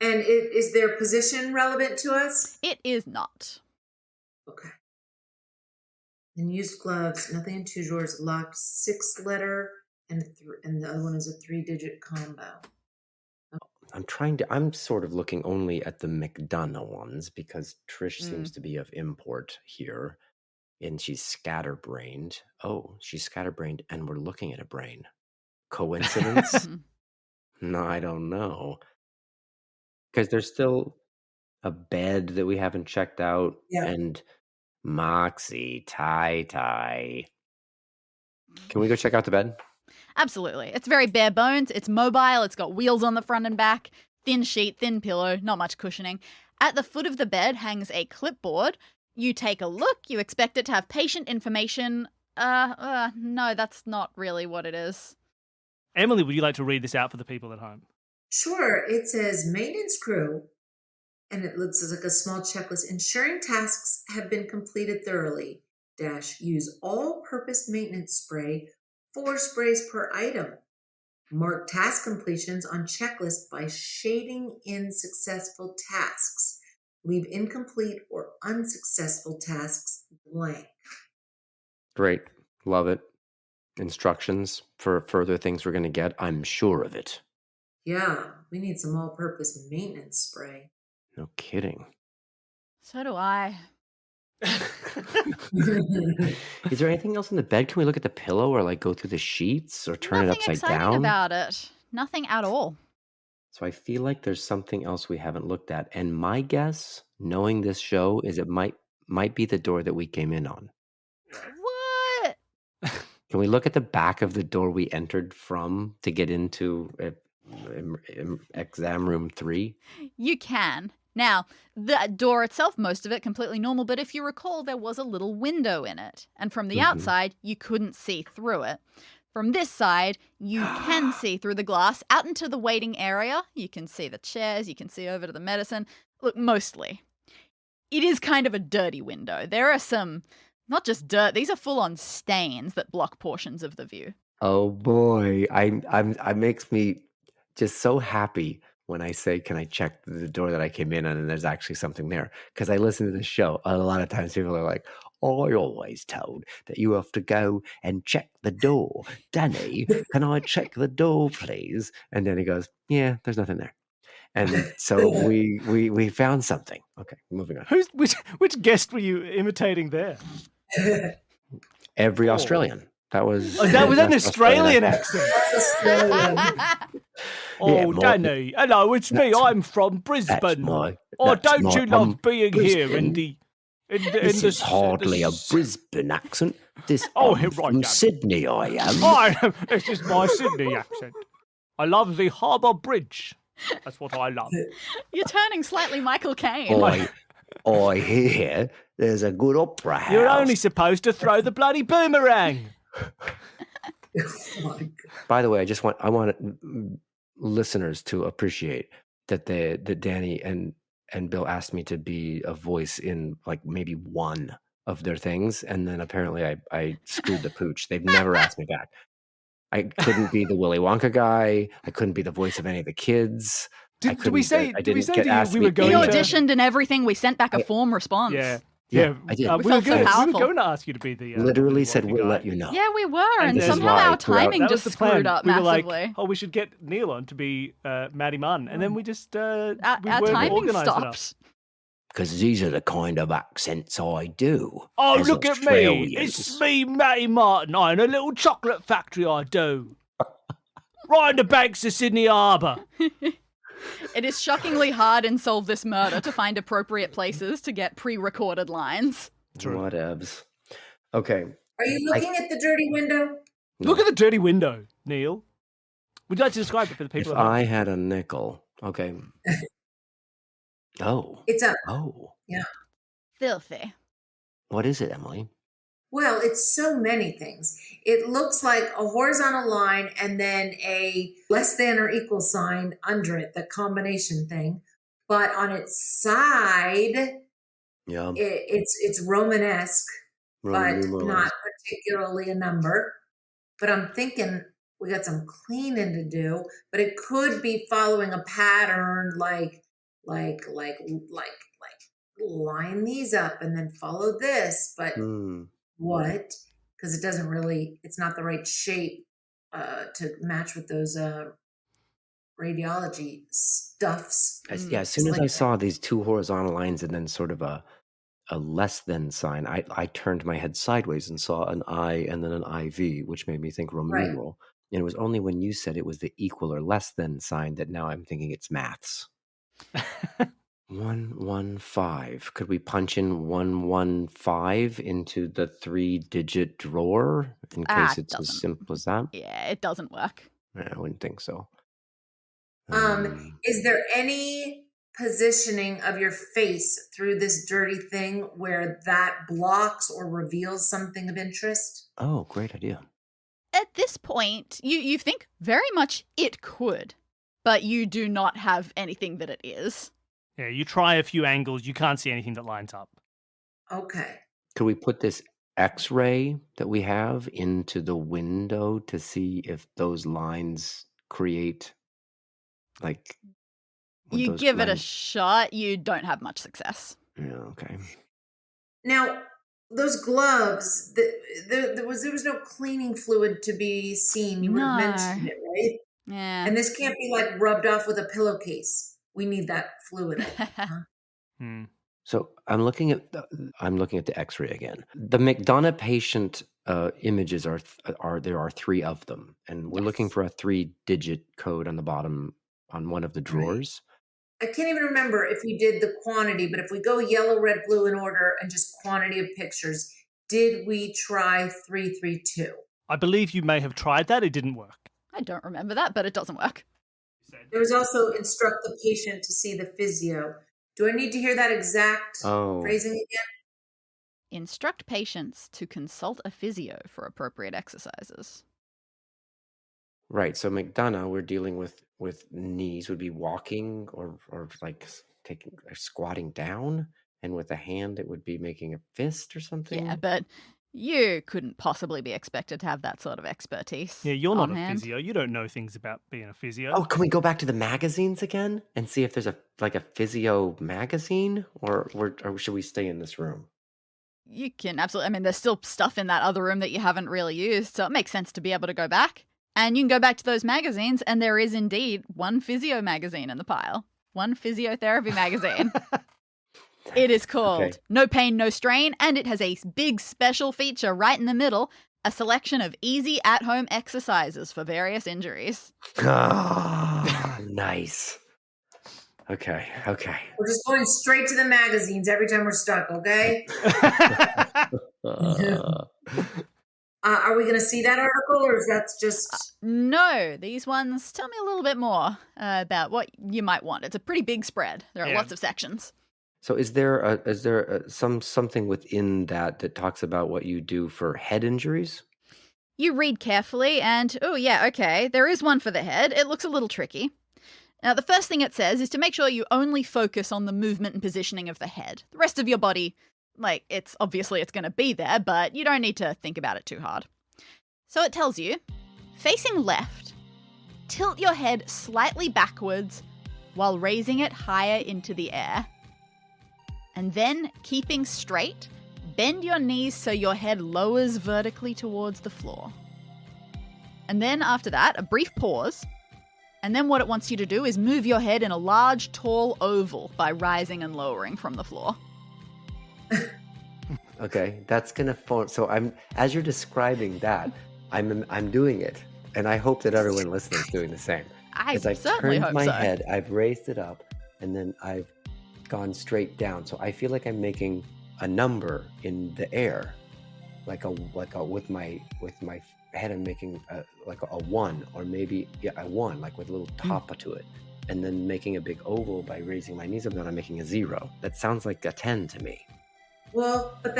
And is their position relevant to us?
It is not.
Okay. And used gloves, nothing in 2 drawers, locked, 6-letter, and the other one is a 3-digit combo.
I'm sort of looking only at the McDonough ones because Trish seems to be of import here, and she's scatterbrained. Oh, she's scatterbrained, and we're looking at a brain. Coincidence? No, I don't know. Because there's still a bed that we haven't checked out,
Yeah.
and Moxie, tie. Can we go check out the bed?
Absolutely. It's very bare bones. It's mobile. It's got wheels on the front and back. Thin sheet, thin pillow, not much cushioning. At the foot of the bed hangs a clipboard. You take a look. You expect it to have patient information. No, that's not really what it is.
Emily, would you like to read this out for the people at home?
Sure. It says maintenance crew, and it looks like a small checklist. Ensuring tasks have been completed thoroughly. Use all-purpose maintenance spray, 4 sprays per item. Mark task completions on checklist by shading in successful tasks. Leave incomplete or unsuccessful tasks blank.
Great. Love it. Instructions for further things we're going to get. I'm sure of it.
Yeah, we need some all-purpose maintenance spray.
No kidding.
So do I.
Is there anything else in the bed? Can we look at the pillow or like go through the sheets or turn it
Nothing
upside
exciting
down?
about it. Nothing at all.
So I feel like there's something else we haven't looked at. And my guess, knowing this show, is it might be the door that we came in on.
What?
Can we look at the back of the door we entered from to get into exam room 3?
You can. Now, the door itself, most of it completely normal, but if you recall, there was a little window in it. And from the outside, you couldn't see through it. From this side, you can see through the glass out into the waiting area. You can see the chairs, you can see over to the medicine. Look, mostly. It is kind of a dirty window. There are some, not just dirt, these are full-on stains that block portions of the view.
Oh boy, I makes me just so happy when I say, can I check the door that I came in on, and there's actually something there. Because I listen to the show, a lot of times people are like, oh, I always told that you have to go and check the door. Danny, can I check the door, please? And then he goes, yeah, there's nothing there. And so we found something. Okay, moving on.
Which guest were you imitating there?
Every Australian. That was
an Australian accent. Oh,
Yeah,
Danny. Hello, it's me. I'm from Brisbane. Don't you love being here in the...
This is hardly a Brisbane accent. This from Sydney, I am.
This is my Sydney accent. I love the Harbour Bridge. That's what I love.
You're turning slightly Michael Caine.
I hear there's a good opera house.
You're only supposed to throw the bloody boomerang.
By the way, I want listeners to appreciate that Danny and Bill asked me to be a voice in like maybe one of their things, and then apparently I screwed the pooch. They've never asked me back. I couldn't be the Willy Wonka guy. I couldn't be the voice of any of the kids.
Did we say we were going
to... We auditioned and everything. We sent back a form response.
Yeah, I did.
We were going to ask you to be the...
literally said, we'll let you know.
Yeah, we were. And somehow our timing just screwed up massively.
We were like, we should get Neil on to be Maddie Munn. And then we just...
our timing stopped.
Because these are the kind of accents I do.
Oh, look at me. It's me, Matty Martin. I own a little chocolate factory, I do. Right in the banks of Sydney Harbour.
It is shockingly hard in Solve This Murder to find appropriate places to get pre-recorded lines.
Whatevs. Okay.
Are you looking at the dirty window?
Look at the dirty window, Neil. Would you like to describe it for the people?
If I had a nickel. Okay. Oh.
It's up.
Oh.
Yeah.
Filthy.
What is it, Emily?
Well, it's so many things. It looks like a horizontal line and then a less than or equal sign under it, the combination thing. But on its side, it's Romanesque, but not particularly a number. But I'm thinking we got some cleaning to do, but it could be following a pattern like line these up and then follow this, but what? Because it doesn't really, it's not the right shape to match with those radiology stuffs.
As soon as I saw these two horizontal lines and then sort of a less than sign, I turned my head sideways and saw an I and then an IV, which made me think Roman numeral. And it was only when you said it was the equal or less than sign that now I'm thinking it's maths. 115. Could we punch in 115 into the 3-digit drawer in case it's as simple as that?
Yeah, it doesn't work.
I wouldn't think so.
Is there any positioning of your face through this dirty thing where that blocks or reveals something of interest?
Oh, great idea.
At this point, you think very much it could, but you do not have anything that it is.
Yeah, you try a few angles, you can't see anything that lines up.
Okay.
Could we put this X-ray that we have into the window to see if those lines create, like...
You give it a shot, you don't have much success.
Yeah, okay.
Now, those gloves, there was no cleaning fluid to be seen. You would have mentioned it, right?
Yeah.
And this can't be like rubbed off with a pillowcase. We need that fluid.
So I'm looking at the X-ray again. The McDonough patient images are there are 3 of them, and we're looking
Yes.
for a 3-digit code on the bottom on one of the drawers.
I can't even remember if we did the quantity, but if we go yellow, red, blue in order and just quantity of pictures, did we try 332?
I believe you may have tried that. It didn't work.
I don't remember that, but it doesn't work.
There was also instruct the patient to see the physio. Do I need to hear that exact phrasing again?
Instruct patients to consult a physio for appropriate exercises.
Right. So McDonough, we're dealing with knees, would be walking or like taking or squatting down, and with a hand it would be making a fist or something.
Yeah, but you couldn't possibly be expected to have that sort of expertise.
Yeah, you're not
on
a
hand.
physio. You don't know things about being a physio.
Oh, can we go back to the magazines again and see if there's a physio magazine, or should we stay in this room?
You can absolutely. I mean, there's still stuff in that other room that you haven't really used, so it makes sense to be able to go back. And you can go back to those magazines, and there is indeed one physio magazine in the pile. One physiotherapy magazine. It is called No Pain, No Strain, and it has a big special feature right in the middle, a selection of easy at-home exercises for various injuries.
Nice. Okay.
We're just going straight to the magazines every time we're stuck, okay? Are we going to see that article, or is that just...
No, these ones tell me a little bit more about what you might want. It's a pretty big spread. There are lots of sections.
So is there something within that talks about what you do for head injuries?
You read carefully and, oh yeah, okay, there is one for the head. It looks a little tricky. Now, the first thing it says is to make sure you only focus on the movement and positioning of the head. The rest of your body, like, it's going to be there, but you don't need to think about it too hard. So it tells you, facing left, tilt your head slightly backwards while raising it higher into the air. And then, keeping straight, bend your knees so your head lowers vertically towards the floor. And then after that, a brief pause. And then what it wants you to do is move your head in a large, tall oval by rising and lowering from the floor.
Okay, that's gonna form. So as you're describing that, I'm doing it, and I hope that everyone listening is doing the same.
I've
I've
certainly
turned
hope
my
so.
head, I've raised it up, and then I've gone straight down. So I feel like I'm making a number in the air, like a with my head. I'm making like a 1, or maybe a 1, like with a little top to it, and then making a big oval by raising my knees up. Then I'm making a 0. That sounds like a 10 to me.
Well, but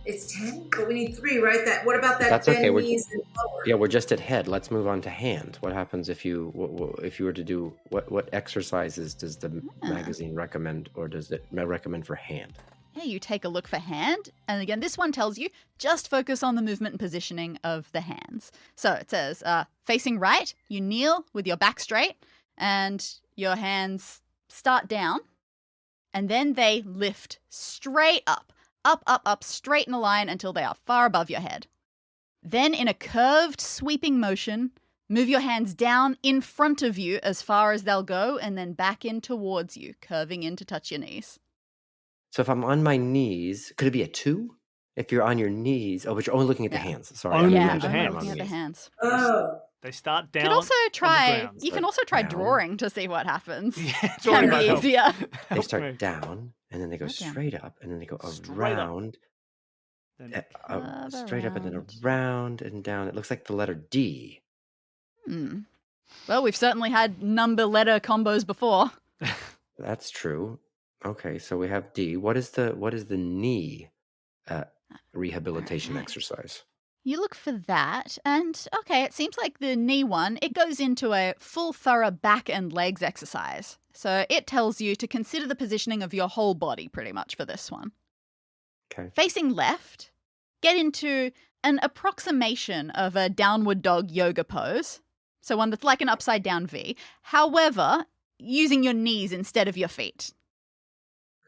it's 10, but we need 3, right? What about that?
That's
bend
okay.
knees and lower?
Yeah, we're just at head. Let's move on to hand. What happens if you were to do what exercises does the magazine recommend, or does it recommend for hand?
Yeah, you take a look for hand. And again, this one tells you just focus on the movement and positioning of the hands. So it says, facing right, you kneel with your back straight and your hands start down. And then they lift straight up, straight in a line until they are far above your head. Then in a curved, sweeping motion, move your hands down in front of you as far as they'll go and then back in towards you, curving in to touch your knees.
So if I'm on my knees, could it be a 2? If you're on your knees, but you're only looking at the hands. Sorry,
Only
I'm
looking at the
looking
hands.
at the hands.
Oh.
They start down.
You can also try.
ground.
You can also try
Down.
drawing to see what happens.
Yeah,
Can
drawing might
be
help.
easier.
They
Help
start
me.
down, and then they go
Okay.
straight up, and then they go
Straight up.
around,
Then-
straight up, and then
around.
around and down. It looks like the letter D.
Well, we've certainly had number-letter combos before.
That's true. Okay, so we have D. What is the knee rehabilitation exercise?
You look for that, and okay, it seems like the knee one, it goes into a full thorough back and legs exercise. So it tells you to consider the positioning of your whole body pretty much for this one.
Okay.
Facing left, get into an approximation of a downward dog yoga pose. So one that's like an upside down V. However, using your knees instead of your feet.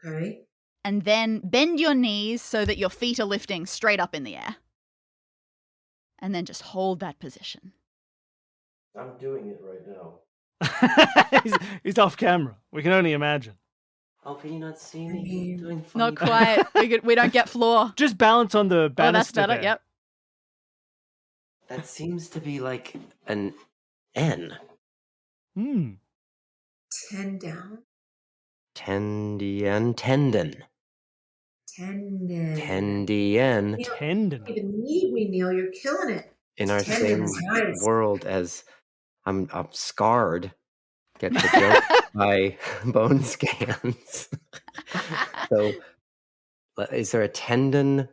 Okay.
And then bend your knees so that your feet are lifting straight up in the air. And then just hold that position.
I'm doing it right now.
he's off camera. We can only imagine.
Oh, can you not see me
mean,
doing funny
Not quite. We don't get floor.
Just balance on the
Oh,
banister.
that's better.
there.
Yep.
That seems to be like an N.
Hmm.
10 down.
Tendon.
Tendon.
Tendian.
You
Tendon.
don't even need me, Neil. You're killing it.
In our
Tendon
same
is nice.
world as I'm scarred. Get the joke by bone scans. So, is there a tendon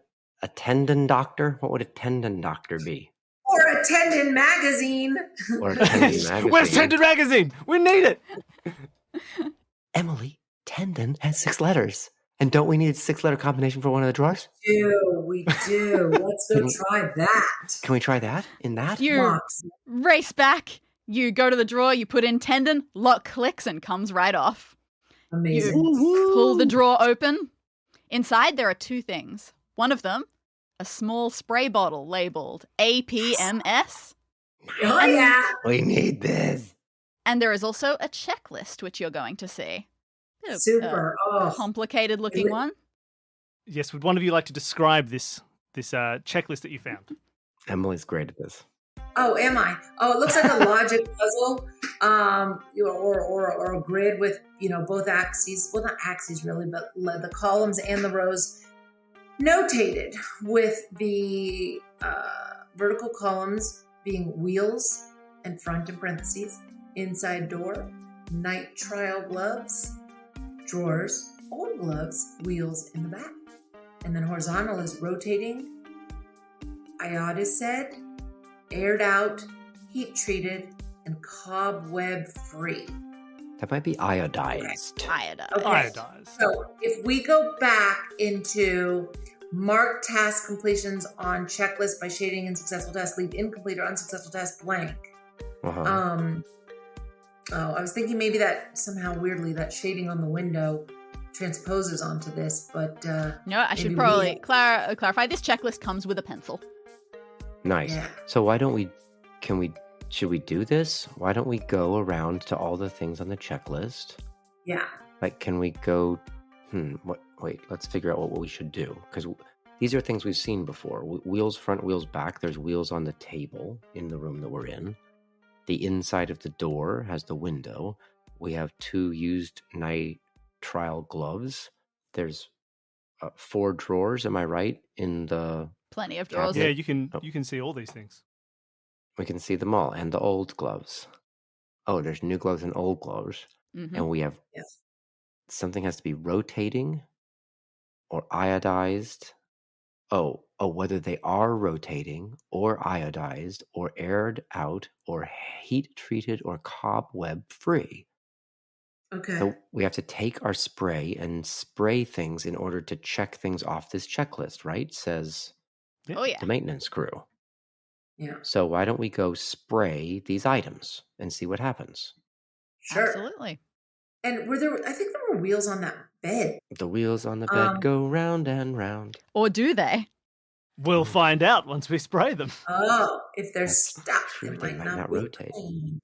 doctor? What would a tendon doctor be?
Or a tendon magazine.
Or a tendon magazine?
Where's Tendon Magazine? We need it.
Emily, tendon has 6 letters. And don't we need a 6-letter combination for one of the drawers?
We do. Let's go try that.
Can we try that in that?
You
Box.
race back. You go to the drawer. You put in tendon. Lock clicks and comes right off.
Amazing.
You pull the drawer open. Inside there are 2 things. One of them, a small spray bottle labeled APMS.
Oh, yeah.
We need this.
And there is also a checklist, which you're going to see. Bit of,
Super.
complicated looking one.
Yes, would one of you like to describe this checklist that you found?
Emily's great at this.
Oh, am I? Oh, it looks like a logic puzzle, or a grid with, both axes. Well, not axes really, but the columns and the rows notated with the vertical columns being wheels and front in parentheses, inside door, night trial gloves, drawers, old gloves, wheels in the back. And then horizontal is rotating, iodized, aired out, heat treated, and cobweb free.
That might be iodized.
Iodized.
Okay.
Iodized.
So if we go back into mark task completions on checklist by shading in successful task, leave incomplete or unsuccessful task blank.
Uh-huh.
I was thinking maybe that somehow weirdly that shading on the window transposes onto this, but
No, I should
maybe
probably clarify. This checklist comes with a pencil.
Nice.
Yeah.
So why don't we, should we do this? Why don't we go around to all the things on the checklist?
yeah.
Like, can we go, wait, let's figure out what we should do. Because these are things we've seen before. Wheels front, wheels back. There's wheels on the table in the room that we're in. The inside of the door has the window. We have 2 used night trial gloves. There's 4 drawers, am I right? In the
Plenty of drawers.
Yeah, you can see all these things.
we can see them all, and the old gloves. Oh, there's new gloves and old gloves.
Mm-hmm.
And we have
Yes.
something has to be rotating or iodized. Oh, whether they are rotating or iodized or aired out or heat treated or cobweb free.
Okay.
So we have to take our spray and spray things in order to check things off this checklist, right? Says
Oh, yeah.
the maintenance crew.
Yeah.
So why don't we go spray these items and see what happens?
Sure.
Absolutely.
And I think there were wheels on that bed.
The wheels on the bed go round and round.
Or do they?
We'll find out once we spray them.
Oh, if they're
That's
stuck,
true,
they might not
rotate.
clean.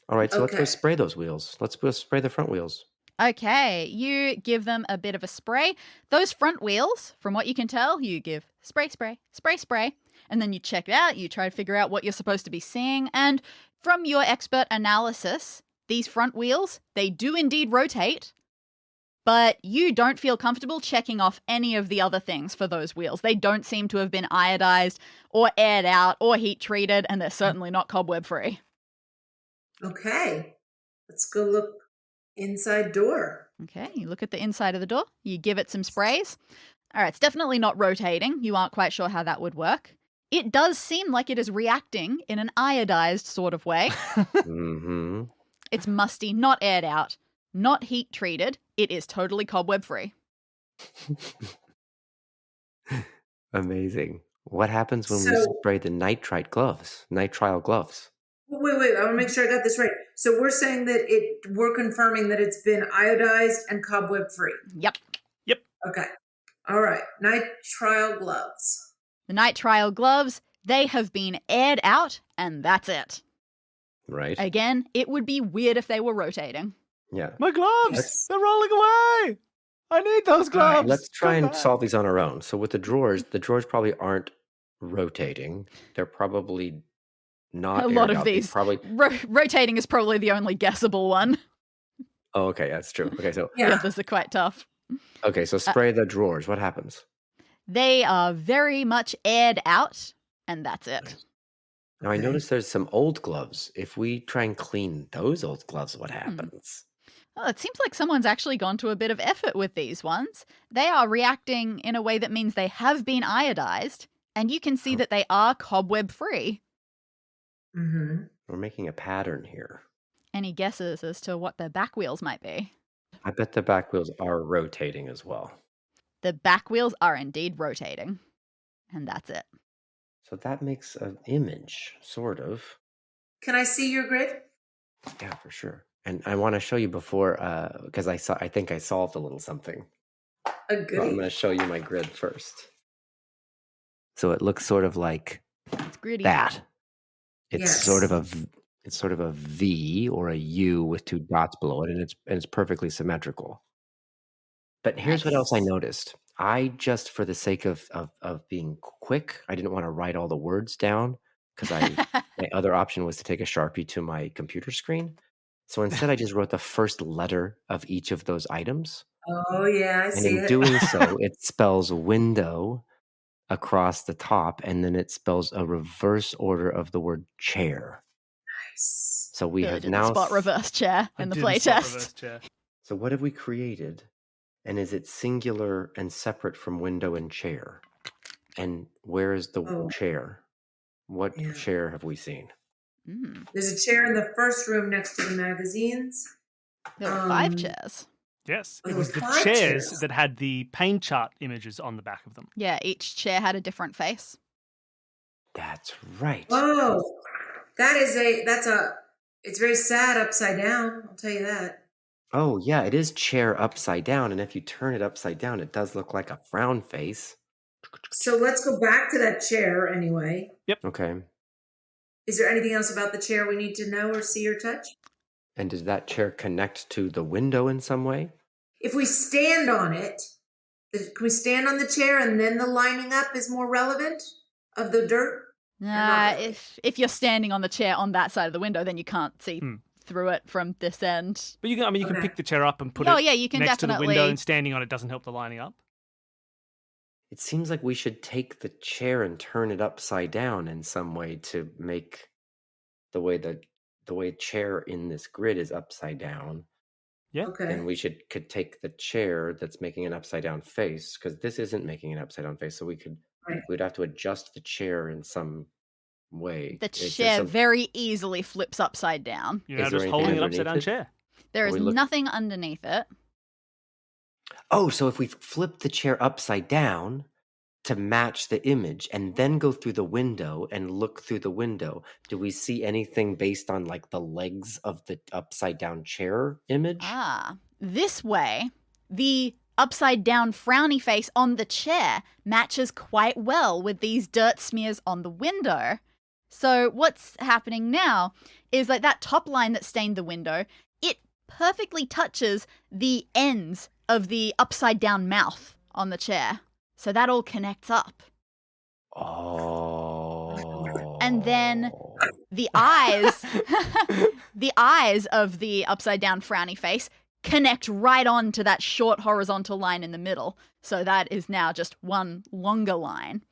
All right, so let's go
Okay.
spray those wheels. Let's go spray the front wheels.
Okay, you give them a bit of a spray. Those front wheels, from what you can tell, you give spray, spray, spray, spray, and then you check it out. You try to figure out what you're supposed to be seeing. And from your expert analysis, these front wheels, they do indeed rotate, but you don't feel comfortable checking off any of the other things for those wheels. They don't seem to have been iodized or aired out or heat treated, and they're certainly not cobweb free.
Okay. Let's go look inside door.
Okay, you look at the inside of the door, you give it some sprays. All right, it's definitely not rotating. You aren't quite sure how that would work. It does seem like it is reacting in an iodized sort of way.
Mm-hmm.
It's musty, not aired out, not heat treated. It is totally cobweb free.
Amazing. What happens when we
So-
spray the nitrile gloves?
Wait. I want to make sure I got this right. So we're saying that we're confirming that it's been iodized and cobweb free.
Yep.
Okay. All right. Night trial gloves.
The night trial gloves, they have been aired out, and that's it.
Right?
Again, it would be weird if they were rotating.
Yeah.
My gloves! They're rolling away! I need those gloves!
Let's try
Come
and
back.
solve these on our own. So with the drawers probably aren't rotating. They're probably not
A lot
aired
of
out. They
these.
probably...
Rotating is probably the only guessable one.
Oh, okay, that's true. Okay, so
The others are quite tough.
okay, so spray the drawers. What happens?
They are very much aired out, and that's it.
Now I noticed there's some old gloves. If we try and clean those old gloves, what happens?
Oh, it seems like someone's actually gone to a bit of effort with these ones. They are reacting in a way that means they have been iodized, and you can see that they are cobweb-free.
Mm-hmm.
We're making a pattern here.
Any guesses as to what their back wheels might be?
I bet the back wheels are rotating as well.
The back wheels are indeed rotating, and that's it.
So that makes an image, sort of.
Can I see your grid?
Yeah, for sure. And I want to show you before, because I think I solved a little something.
A
So I'm
goodie.
going to show you my grid first. So it looks sort of like
It's gritty.
that. It's
Yes.
sort of a V or a U with two dots below it, and it's perfectly symmetrical. But here's what else I noticed. I just, for the sake of being quick, I didn't want to write all the words down because my other option was to take a Sharpie to my computer screen. So instead, I just wrote the first letter of each of those items.
Oh, yeah, I
And
see
in
it.
doing so, it spells window across the top, and then it spells a reverse order of the word chair.
Nice.
So we
Really
have
didn't
now
spot reverse chair
I
in the
didn't spot
playtest.
reverse chair.
So what have we created? And is it singular and separate from window and chair? And where is the
Oh.
chair? What
Yeah.
chair have we seen?
There's a chair in the first room next to the magazines.
There were 5 chairs.
Yes,
Oh,
it
there
was
were
the
5
chairs
chairs.
that had the pain chart images on the back of them.
Yeah, each chair had a different face.
That's right.
Oh, it's very sad upside down. I'll tell you that.
Oh, yeah, it is chair upside down. And if you turn it upside down, it does look like a frown face.
So let's go back to that chair anyway.
Okay.
Is there anything else about the chair we need to know or see or touch?
And does that chair connect to the window in some way?
If we stand on it, can we stand on the chair and then the lining up is more relevant of the dirt?
Nah,
not really.
if you're standing on the chair on that side of the window, then you can't see through it from this end.
But you can
Okay.
pick the chair up and put
Oh,
it
yeah, you can
next to the window,
definitely-
and standing on it doesn't help the lining up.
It seems like we should take the chair and turn it upside down in some way to make the way chair in this grid is upside down.
Yeah.
Okay.
Then we could take the chair that's making an upside down face, because this isn't making an upside down face. So
Right.
we'd have to adjust the chair in some way.
The
Is there
chair
some-
very easily flips upside down.
You're now
Is there
just
anything
holding an
underneath
upside down
it?
chair.
There
Are
is
we look-
nothing underneath it.
Oh, so if we flip the chair upside down to match the image and then go through the window and look through the window, do we see anything based on like the legs of the upside down chair image?
This way, the upside down frowny face on the chair matches quite well with these dirt smears on the window. So what's happening now is like that top line that stained the window, it perfectly touches the ends of the upside down mouth on the chair. So that all connects up.
Oh.
And then the eyes, the eyes of the upside down frowny face connect right on to that short horizontal line in the middle. So that is now just one longer line.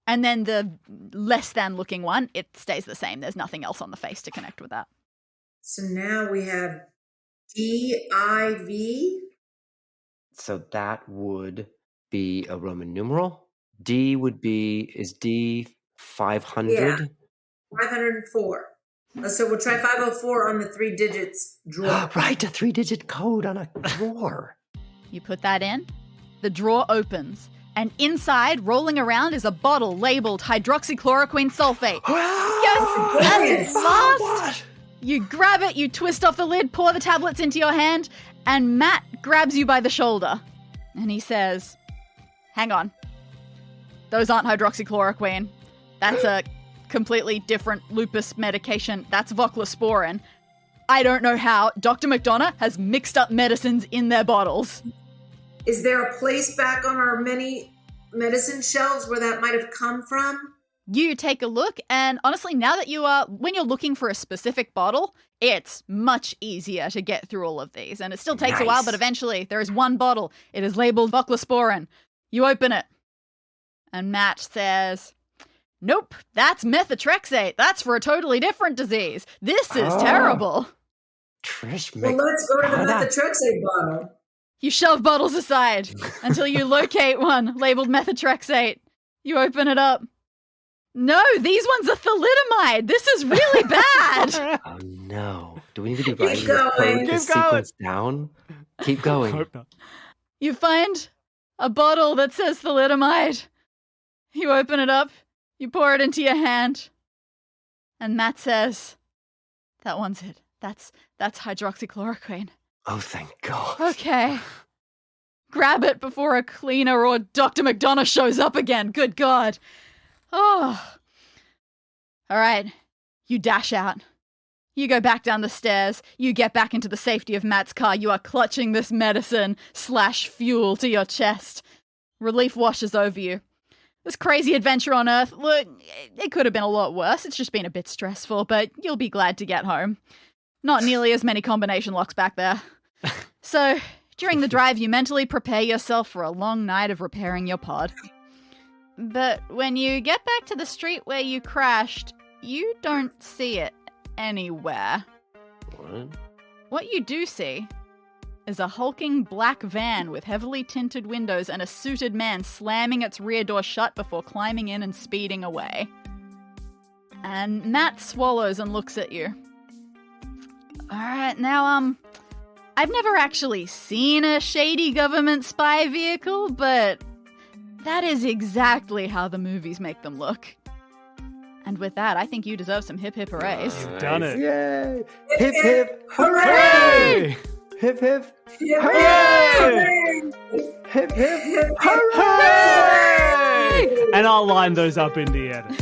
And then the less than looking one, it stays the same. There's nothing else on the face to connect with that.
So now we have DIV.
So that would be a Roman numeral. Is D 500?
Yeah. 504. So we'll try 504 on the 3 digits drawer.
Right, a 3-digit code on a drawer.
You put that in, the drawer opens, and inside, rolling around, is a bottle labeled hydroxychloroquine sulfate. Yes, as
Yes.
it's fast. You grab it, you twist off the lid, pour the tablets into your hand, and Matt grabs you by the shoulder. And he says, hang on. Those aren't hydroxychloroquine. That's a completely different lupus medication. That's voclosporin. I don't know how, Dr. McDonough has mixed up medicines in their bottles.
Is there a place back on our many medicine shelves where that might have come from?
You take a look, and honestly, now that when you're looking for a specific bottle, it's much easier to get through all of these. And it still takes a while, but eventually there is one bottle. It is labeled voclosporin. You open it. And Matt says, nope, that's methotrexate. That's for a totally different disease. This is terrible.
Trish,
well, let's go to the methotrexate bottle.
You shove bottles aside until you locate one labeled methotrexate. You open it up. No, these ones are thalidomide. This is really bad.
Oh, no. Do we need to be writing
going.
the code
Keep
to sequence down? Keep going.
Hope not.
You find a bottle that says thalidomide. You open it up. You pour it into your hand. And Matt says, that one's it. That's hydroxychloroquine.
Oh, thank God.
Okay. Grab it before a cleaner or Dr. McDonough shows up again. Good God. Oh. All right. You dash out. You go back down the stairs. You get back into the safety of Matt's car. You are clutching this medicine/fuel to your chest. Relief washes over you. This crazy adventure on Earth, look, it could have been a lot worse. It's just been a bit stressful, but you'll be glad to get home. Not nearly as many combination locks back there. So, during the drive, you mentally prepare yourself for a long night of repairing your pod. But when you get back to the street where you crashed, you don't see it anywhere.
What?
What you do see is a hulking black van with heavily tinted windows and a suited man slamming its rear door shut before climbing in and speeding away. And Matt swallows and looks at you. Alright, now, I've never actually seen a shady government spy vehicle, but that is exactly how the movies make them look. And with that, I think you deserve some hip hip hoorays.
You've done it.
Yay! Hip hip
Hooray!
hip hip
Hooray!
hip hip
Hooray! And I'll line those up in the edit.